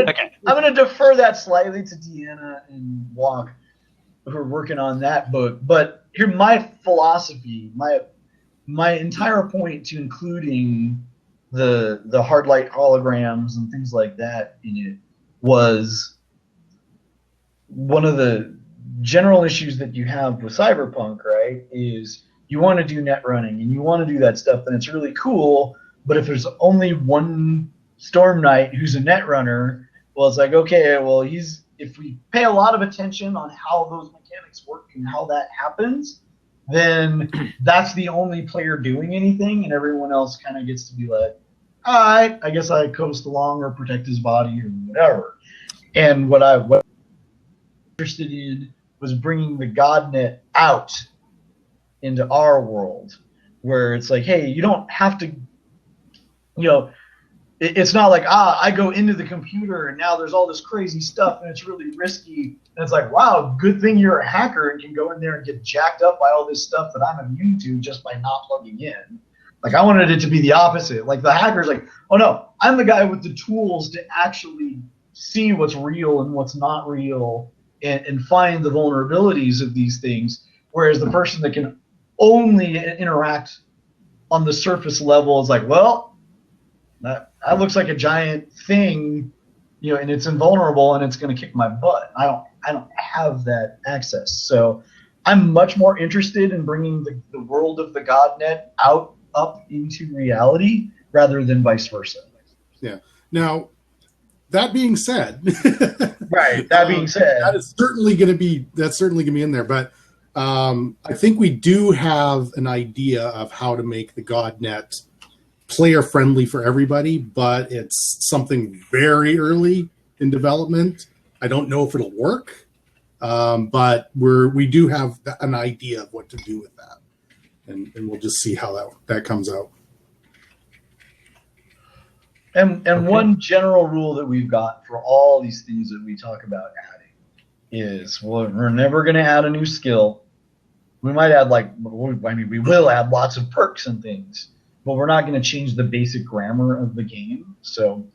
gonna defer that slightly to Deanna and Walk, who are working on that book. But here, my philosophy, my entire point to including the hard light holograms and things like that in it was one of the general issues that you have with Cyberpunk, right? Is you want to do net running and you want to do that stuff, and it's really cool. But if there's only one Storm Knight who's a net runner, well, it's like, okay, well, if we pay a lot of attention on how those mechanics work and how that happens, then that's the only player doing anything, and everyone else kind of gets to be like, all right, I guess I coast along or protect his body or whatever. And what I'm interested in was bringing the GodNet out into our world, where it's like, hey, you don't have to, it's not like, I go into the computer and now there's all this crazy stuff and it's really risky. And it's like, wow, good thing you're a hacker and can go in there and get jacked up by all this stuff that I'm immune to just by not plugging in. Like, I wanted it to be the opposite. Like, the hacker's like, oh no, I'm the guy with the tools to actually see what's real and what's not real and find the vulnerabilities of these things. Whereas the person that can only interact on the surface level is like, well, that looks like a giant thing, and it's invulnerable and it's going to kick my butt. I don't have that access. So I'm much more interested in bringing the world of the GodNet up into reality rather than vice versa. Yeah. Now, that being said, right. That being said, that's certainly going to be in there. But I think we do have an idea of how to make the GodNet player friendly for everybody, but it's something very early in development. I don't know if it'll work, but we do have an idea of what to do with that, and we'll just see how that comes out. And okay. One general rule that we've got for all these things that we talk about adding is, well, we're never going to add a new skill. We might add we will add lots of perks and things, but we're not going to change the basic grammar of the game. So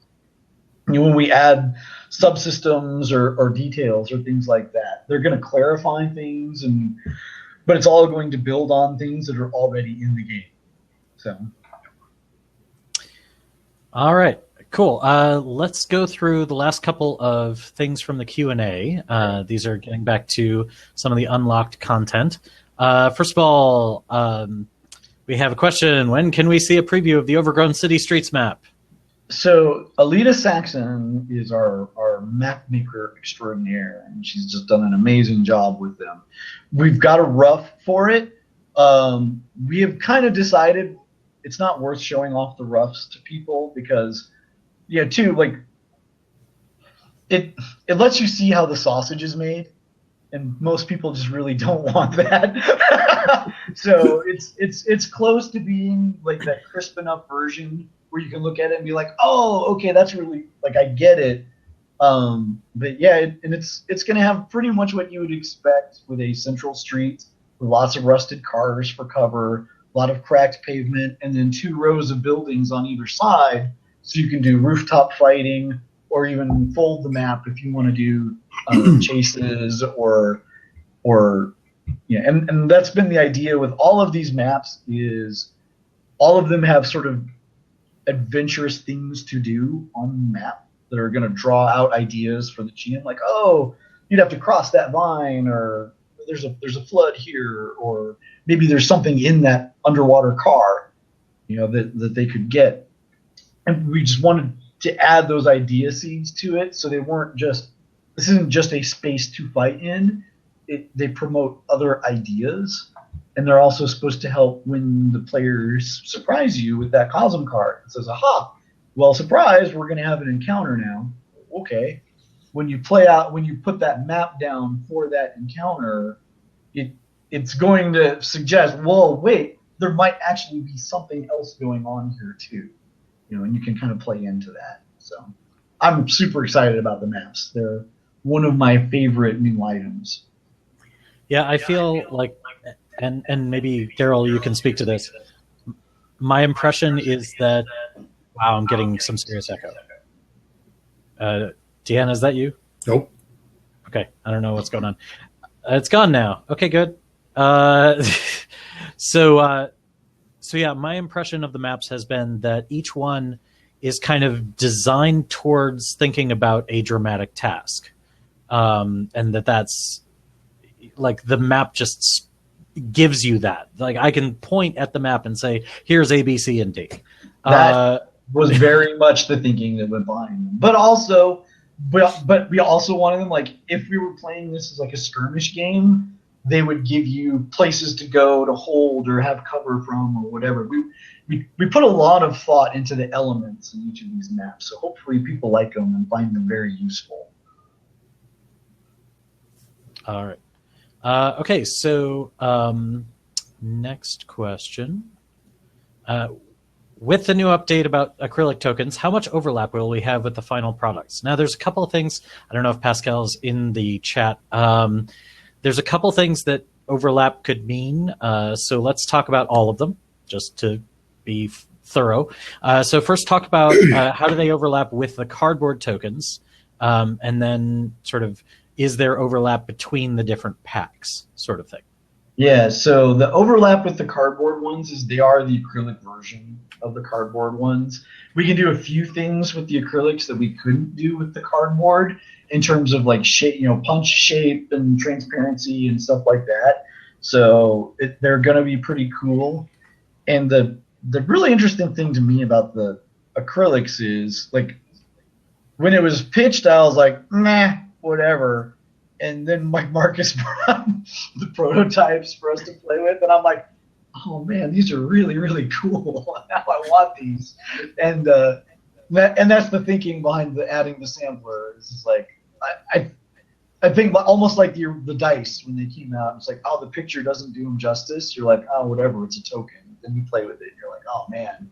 when we add subsystems or details or things like that, they're going to clarify things, but it's all going to build on things that are already in the game. So. All right, cool. Let's go through the last couple of things from the Q&A. These are getting back to some of the unlocked content. First of all, we have a question. When can we see a preview of the Overgrown City Streets map? So Alita Saxon is our map maker extraordinaire, and she's just done an amazing job with them. We've got a rough for it. We have kind of decided it's not worth showing off the roughs to people because, it lets you see how the sausage is made, and most people just really don't want that. So it's close to being like that crisp enough version where you can look at it and be like, oh, okay, that's really, like, I get it. But yeah, it's going to have pretty much what you would expect with a central street with lots of rusted cars for cover, a lot of cracked pavement, and then 2 rows of buildings on either side, so you can do rooftop fighting or even fold the map if you want to do chases or yeah. And that's been the idea with all of these maps, is all of them have sort of adventurous things to do on the map that are going to draw out ideas for the GM, like, oh, you'd have to cross that vine, or there's a flood here, or maybe there's something in that underwater car, that they could get. And we just wanted to add those idea seeds to it, so they weren't just, this isn't just a space to fight in. They promote other ideas, and they're also supposed to help when the players surprise you with that Cosm card. It says, aha, well, surprise, we're going to have an encounter now. Okay. When you put that map down for that encounter, it's going to suggest, whoa, wait, there might actually be something else going on here too. And you can kind of play into that. So I'm super excited about the maps. They're one of my favorite new items. Yeah, I feel like, and maybe Darrell, you can speak to this. My impression is that, wow, I'm getting some serious echo. Deanna, is that you? Nope. Okay, I don't know what's going on. It's gone now. Okay, good. So yeah, my impression of the maps has been that each one is kind of designed towards thinking about a dramatic task, and that's like the map just gives you that. Like I can point at the map and say, "Here's A, B, C, and D." That was very much the thinking that went behind them. But we also wanted them, like, if we were playing this as like a skirmish game, they would give you places to go, to hold, or have cover from, or whatever. We put a lot of thought into the elements in each of these maps, so hopefully people like them and find them very useful. All right. Okay, so next question. With the new update about acrylic tokens, how much overlap will we have with the final products? Now, there's a couple of things. I don't know if Pascal's in the chat. There's a couple things that overlap could mean. So let's talk about all of them, just to be thorough. So first talk about how do they overlap with the cardboard tokens, and then sort of is there overlap between the different packs, sort of thing. Yeah, so the overlap with the cardboard ones is they are the acrylic version of the cardboard ones. We can do a few things with the acrylics that we couldn't do with the cardboard in terms of like shape, punch shape and transparency and stuff like that. So they're going to be pretty cool. And the really interesting thing to me about the acrylics is, like, when it was pitched, I was like, nah, whatever. And then Mike Marcus brought the prototypes for us to play with, and I'm like, oh man, these are really, really cool. Now I want these. And that's the thinking behind adding the sampler. It's just like, I think almost like the dice when they came out. It's like, oh, the picture doesn't do them justice. You're like, oh, whatever, it's a token. Then you play with it, and you're like, oh man,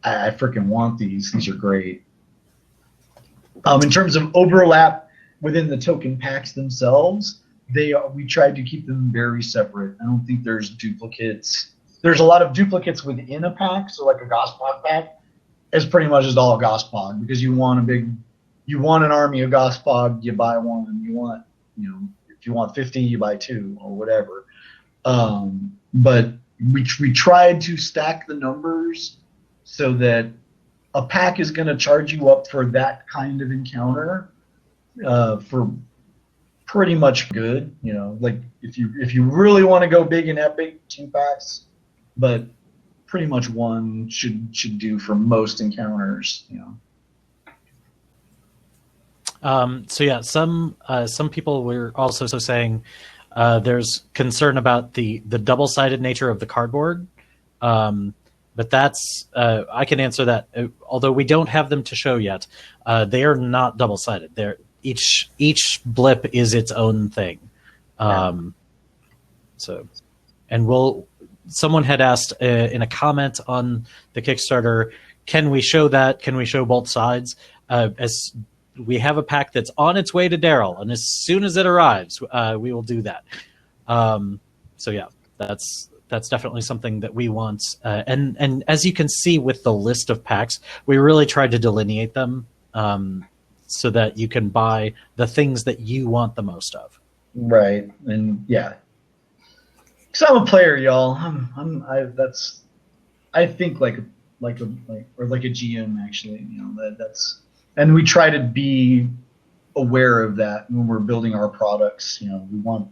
I freaking want these. These are great. In terms of overlap within the token packs themselves, we tried to keep them very separate. I don't think there's duplicates. There's a lot of duplicates within a pack. So like a Gospog pack is pretty much just all Gospog, because you want an army of Gospog, you buy one, and if you want 50, you buy 2 or whatever. But we tried to stack the numbers so that a pack is going to charge you up for that kind of encounter for pretty much good. Like if you really want to go big and epic, 2 packs, but pretty much 1 should do for most encounters. So yeah, some people were also saying there's concern about the double-sided nature of the cardboard, but that's I can answer that. Although we don't have them to show yet, they are not double-sided. They're each blip is its own thing. So, and someone had asked in a comment on the Kickstarter, can we show that? Can we show both sides? As we have a pack that's on its way to Darrell, and as soon as it arrives, we will do that. So yeah, that's definitely something that we want. And as you can see with the list of packs, we really tried to delineate them. so that you can buy the things that you want the most of. Right, and yeah, because I'm a player, y'all. I think like a GM actually. That's, and we try to be aware of that when we're building our products. We want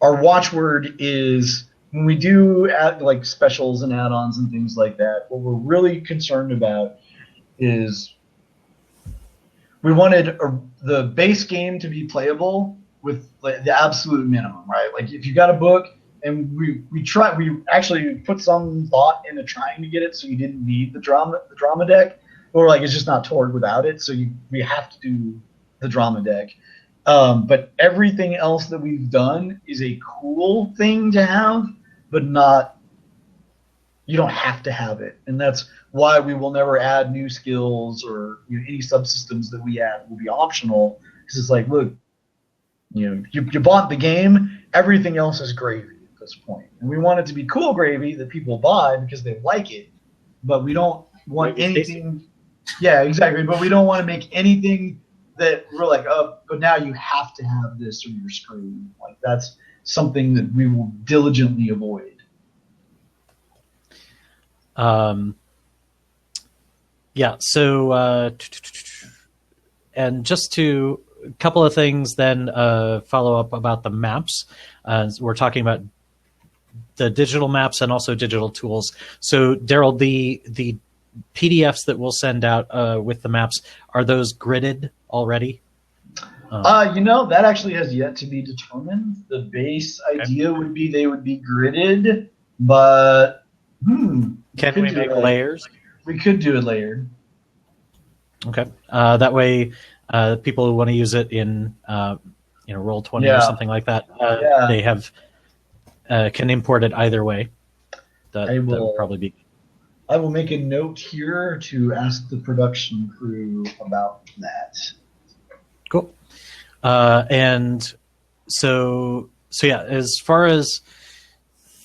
our watchword is, when we do add like specials and add-ons and things like that, what we're really concerned about is we wanted the base game to be playable with like the absolute minimum, right? Like if you got a book, and we actually put some thought into trying to get it so you didn't need the drama deck, or like it's just not Torg without it, so we have to do the drama deck. But everything else that we've done is a cool thing to have, but you don't have to have it, and that's why we will never add new skills, or any subsystems that we add will be optional, because it's like, look, you bought the game, everything else is gravy at this point, and we want it to be cool gravy that people buy because they like it, but we don't want anything. Yeah, exactly. But we don't want to make anything that we're like, oh, but now you have to have this or you're screwed. Like, that's something that we will diligently avoid. Yeah. So, and just to a couple of things, then follow up about the maps. We're talking about the digital maps and also digital tools. So, Darrell, the PDFs that we'll send out with the maps, are those gridded already? That actually has yet to be determined. The base idea would be they would be gridded, but can we make layers? We could do it layered. Okay. That way, people who want to use it in Roll20 or something like that, they have can import it either way. That would probably be. I will make a note here to ask the production crew about that. Cool. And so yeah, as far as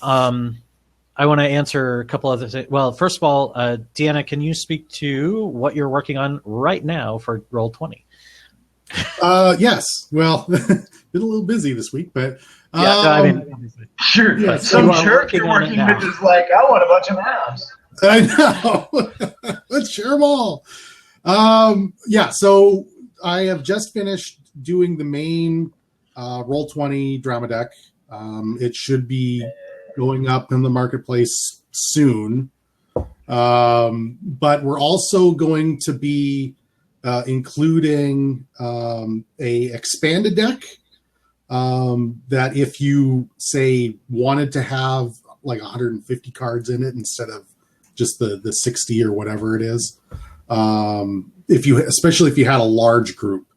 I want to answer a couple other things. Well, first of all, Deanna, can you speak to what you're working on right now for Roll20? Yes. Well, been a little busy this week, but sure. Yeah, some jerk you're working with is like, I want a bunch of maps. I know. Let's share them all. So I have just finished doing the main Roll20 drama deck. It should be going up in the marketplace soon. But we're also going to be including a expanded deck that if you, say, wanted to have like 150 cards in it instead of just the 60 or whatever it is. Especially if you had a large group,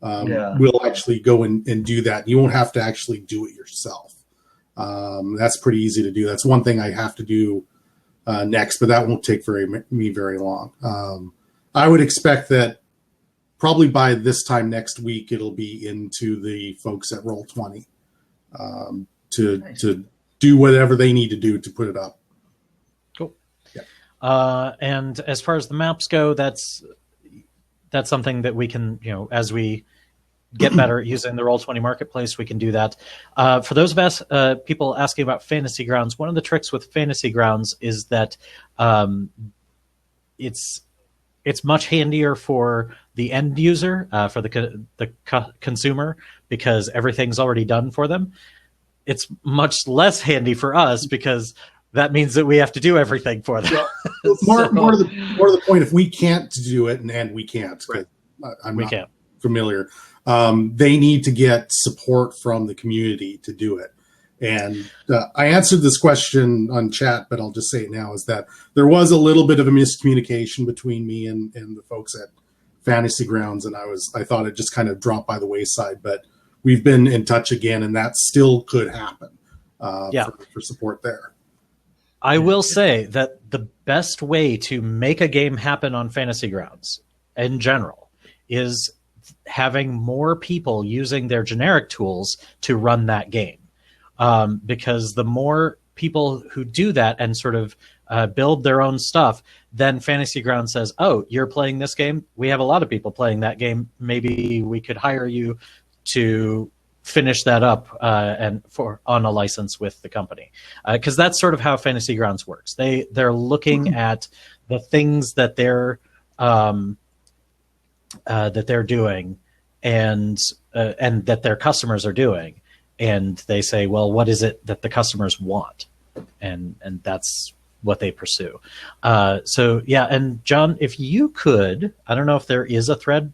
we'll actually go and do that. You won't have to actually do it yourself. That's pretty easy to do. That's one thing I have to do next, but that won't take me very long. I would expect that probably by this time next week, it'll be into the folks at Roll20 to do whatever they need to do to put it up. And as far as the maps go, that's something that we can, as we get better at using the Roll20 marketplace, we can do that. For those of us, people asking about Fantasy Grounds, one of the tricks with Fantasy Grounds is that it's much handier for the end user, for the consumer, because everything's already done for them. It's much less handy for us because that means that we have to do everything for them. Yeah. More to the point, if we can't do it, and we can't, right. I'm not familiar, they need to get support from the community to do it. And I answered this question on chat, but I'll just say it now, is that there was a little bit of a miscommunication between me and the folks at Fantasy Grounds, and I thought it just kind of dropped by the wayside, but we've been in touch again, and that still could happen for support there. I will say that the best way to make a game happen on Fantasy Grounds in general is having more people using their generic tools to run that game. Because the more people who do that and sort of build their own stuff. Then Fantasy Grounds says, "Oh, you're playing this game? We have a lot of people playing that game. Maybe we could hire you to finish that up and on a license with the company." Because that's sort of how Fantasy Grounds works. They're looking at the things that they're doing and that their customers are doing, and they say, well, what is it that the customers want, and that's what they pursue. So yeah, and John, if you could, I don't know if there is a thread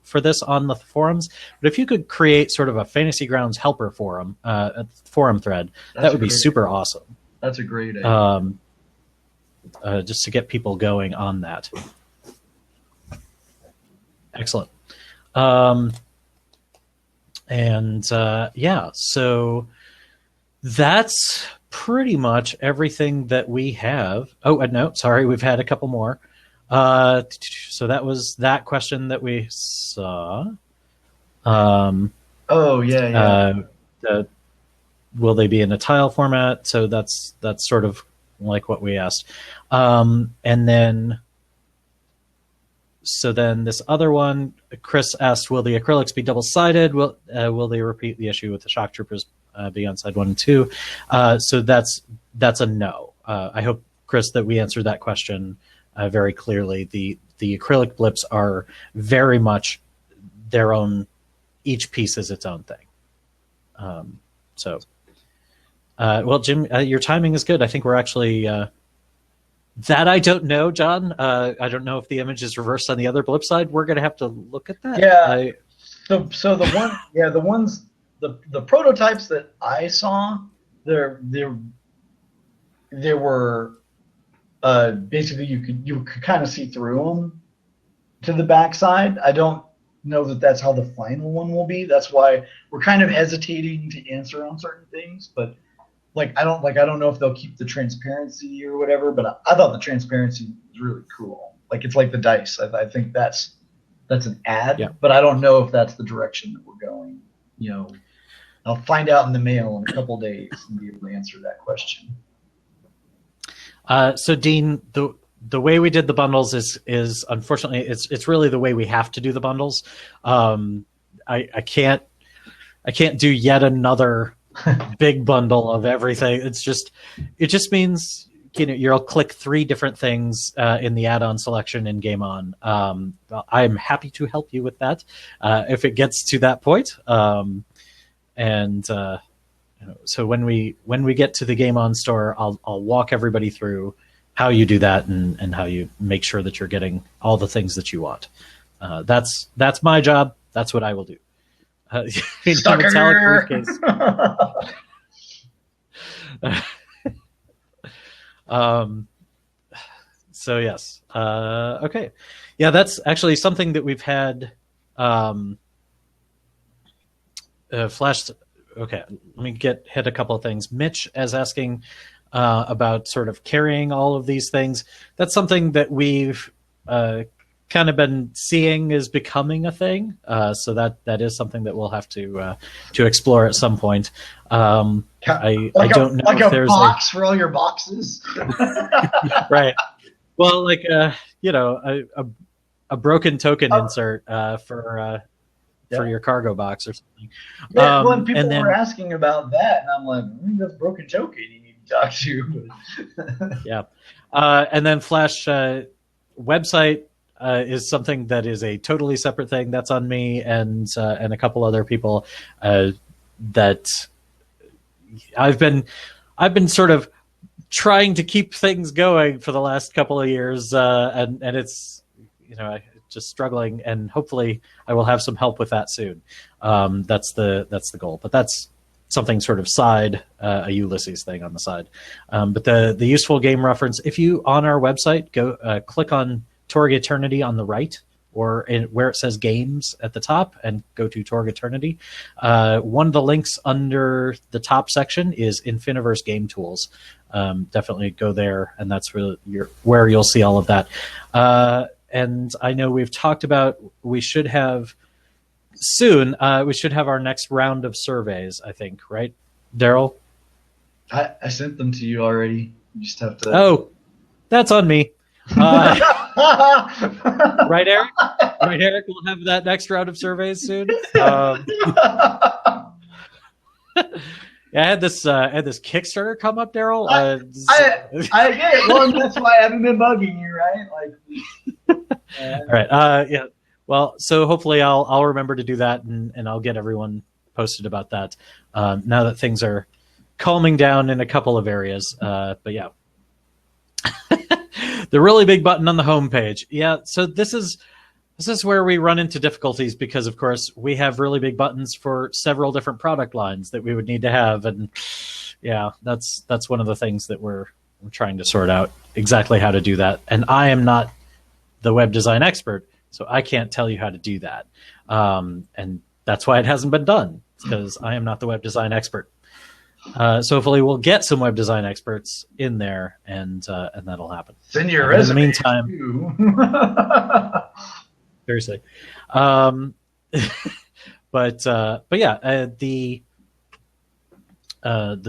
for this on the forums, but if you could create sort of a Fantasy Grounds helper forum, a forum thread, that would be super awesome. That's a great idea. Just to get people going on that. Excellent. Yeah, so that's pretty much everything that we have. Oh, no, sorry, we've had a couple more. So that was that question that we saw. Oh, yeah. Will they be in a tile format? So that's sort of like what we asked. And then this other one, Chris asked, will the acrylics be double-sided? Will they repeat the issue with the shock troopers beyond side 1 and 2? So that's a no. I hope, Chris, that we answered that question very clearly. The acrylic blips are very much their own. Each piece is its own thing. Well, Jim, your timing is good. I think we're actually that I don't know, John. I don't know if the image is reversed on the other blip side. We're going to have to look at that. Yeah. So the ones, the prototypes that I saw, there were basically you could kind of see through them to the backside. I don't know that that's how the final one will be. That's why we're kind of hesitating to answer on certain things, but I don't know if they'll keep the transparency or whatever, but I thought the transparency was really cool. It's like the dice. I think that's an ad, yeah. But I don't know if that's the direction that we're going. I'll find out in the mail in a couple days and be able to answer that question. So Dean, the way we did the bundles is unfortunately it's really the way we have to do the bundles. I can't do yet another big bundle of everything. It just means you'll click 3 different things in the add-on selection in Game On. I'm happy to help you with that if it gets to that point. So when we get to the Game On store, I'll walk everybody through how you do that and how you make sure that you're getting all the things that you want. That's my job. That's what I will do. Metallic briefcase. So yes. Okay. Yeah, that's actually something that we've had flashed. Okay, let me hit a couple of things. Mitch is asking about sort of carrying all of these things. That's something that we've kind of been seeing is becoming a thing. So that is something that we'll have to explore at some point. I don't know if there's a box for all your boxes. Right. Well, a broken token insert for your cargo box or something. Yeah, when people were asking about that, and I'm like, that's broken token you need to talk to. Yeah. And then Flash website is something that is a totally separate thing. That's on me and a couple other people that I've been sort of trying to keep things going for the last couple of years, and it's just struggling, and hopefully I will have some help with that soon. That's the goal, but that's something sort of side, a Ulysses thing on the side. But the useful game reference, if you on our website go click on Torg Eternity on the right, or where it says games at the top, and go to Torg Eternity. One of the links under the top section is Infiniverse Game Tools. Definitely go there, and that's where you'll see all of that. And I know we've talked about we should have our next round of surveys, I think, right, Darrell? I sent them to you already. You just have to. Oh, That's on me. Right, Eric? Right, Eric? We'll have that next round of surveys soon. Yeah, I had this Kickstarter come up, Darrell. I get it. Well, that's why I haven't been bugging you, right? All right. Yeah. Well, so hopefully I'll remember to do that, and I'll get everyone posted about that. Now that things are calming down in a couple of areas. But yeah, the really big button on the homepage. Yeah. So this is where we run into difficulties because, of course, we have really big buttons for several different product lines that we would need to have, and yeah, that's one of the things that we're trying to sort out exactly how to do that. And I am not the web design expert, so I can't tell you how to do that, and that's why it hasn't been done, because I am not the web design expert. So hopefully we'll get some web design experts in there, and that'll happen. Send your resume. In the meantime. Seriously. But yeah, the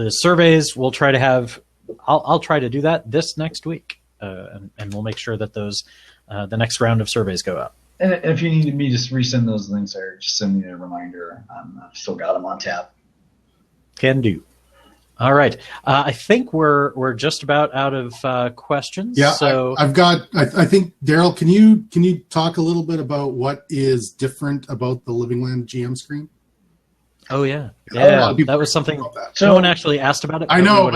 surveys we'll try to have. I'll try to do that this next week, and we'll make sure that those the next round of surveys go out. And if you need me to resend those links, or just send me a reminder. I've still got them on tap. Can do. All right. I think we're just about out of questions. Yeah, so I've got. I think Darrell, can you talk a little bit about what is different about the Living Land GM screen? Oh yeah, that was something. No one actually asked about it. I know.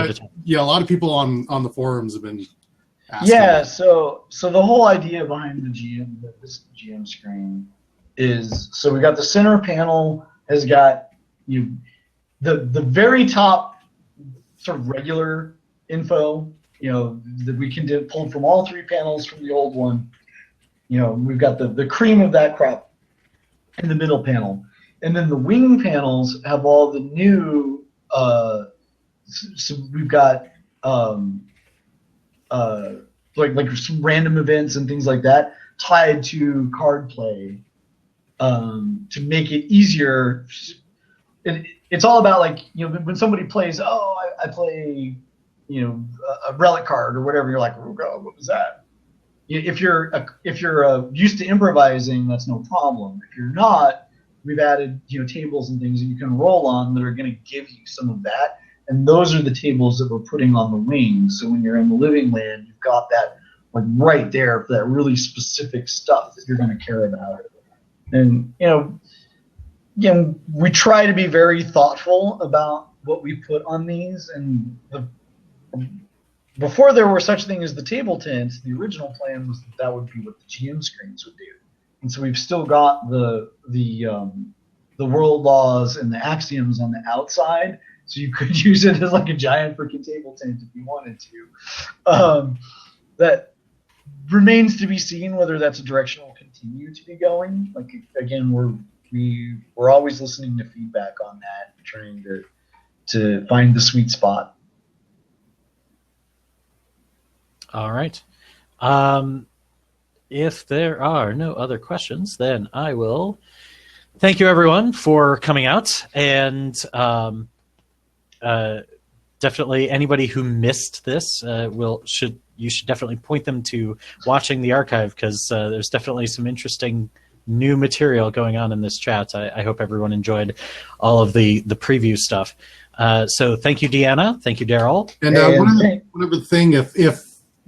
Yeah, a lot of people on the forums have been asking. Yeah. So the whole idea behind this GM screen is, so we got the center panel has got the very top sort of regular info, that we can pull from all three panels from the old one. We've got the cream of that crop in the middle panel. And then the wing panels have all the new, so we've got like some random events and things like that tied to card play, to make it easier. It's all about, like, when somebody plays, I play, a relic card or whatever, you're like, oh God, what was that? If you're used to improvising, that's no problem. If you're not, we've added tables and things that you can roll on that are going to give you some of that, and those are the tables that we're putting on the wings. So when you're in the Living Land, you've got that like right there for that really specific stuff that you're going to care about. And we try to be very thoughtful about what we put on these. And before there were such thing as the table tents, the original plan was that would be what the GM screens would do. And so we've still got the world laws and the axioms on the outside, so you could use it as like a giant freaking table tent if you wanted to. That remains to be seen whether that's a direction we'll continue to be going. Like, again, we're always listening to feedback on that, trying to find the sweet spot. All right. If there are no other questions, then I will thank you, everyone, for coming out. And definitely anybody who missed this, you should definitely point them to watching the archive, because there's definitely some interesting new material going on in this chat. I hope everyone enjoyed all of the preview stuff. So thank you, Deanna. Thank you, Darrell. And one other thing, if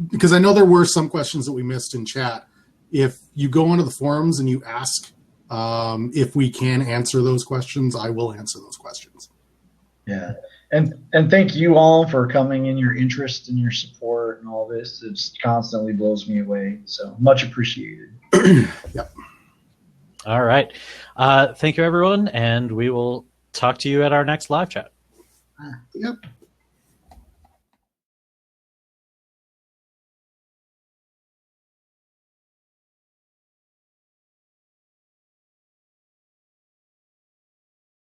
because I know there were some questions that we missed in chat, if you go onto the forums and you ask if we can answer those questions, I will answer those questions. Yeah. And thank you all for coming, and your interest and your support and all this. It just constantly blows me away. So much appreciated. Yep. All right. Thank you, everyone, and we will talk to you at our next live chat. Yep.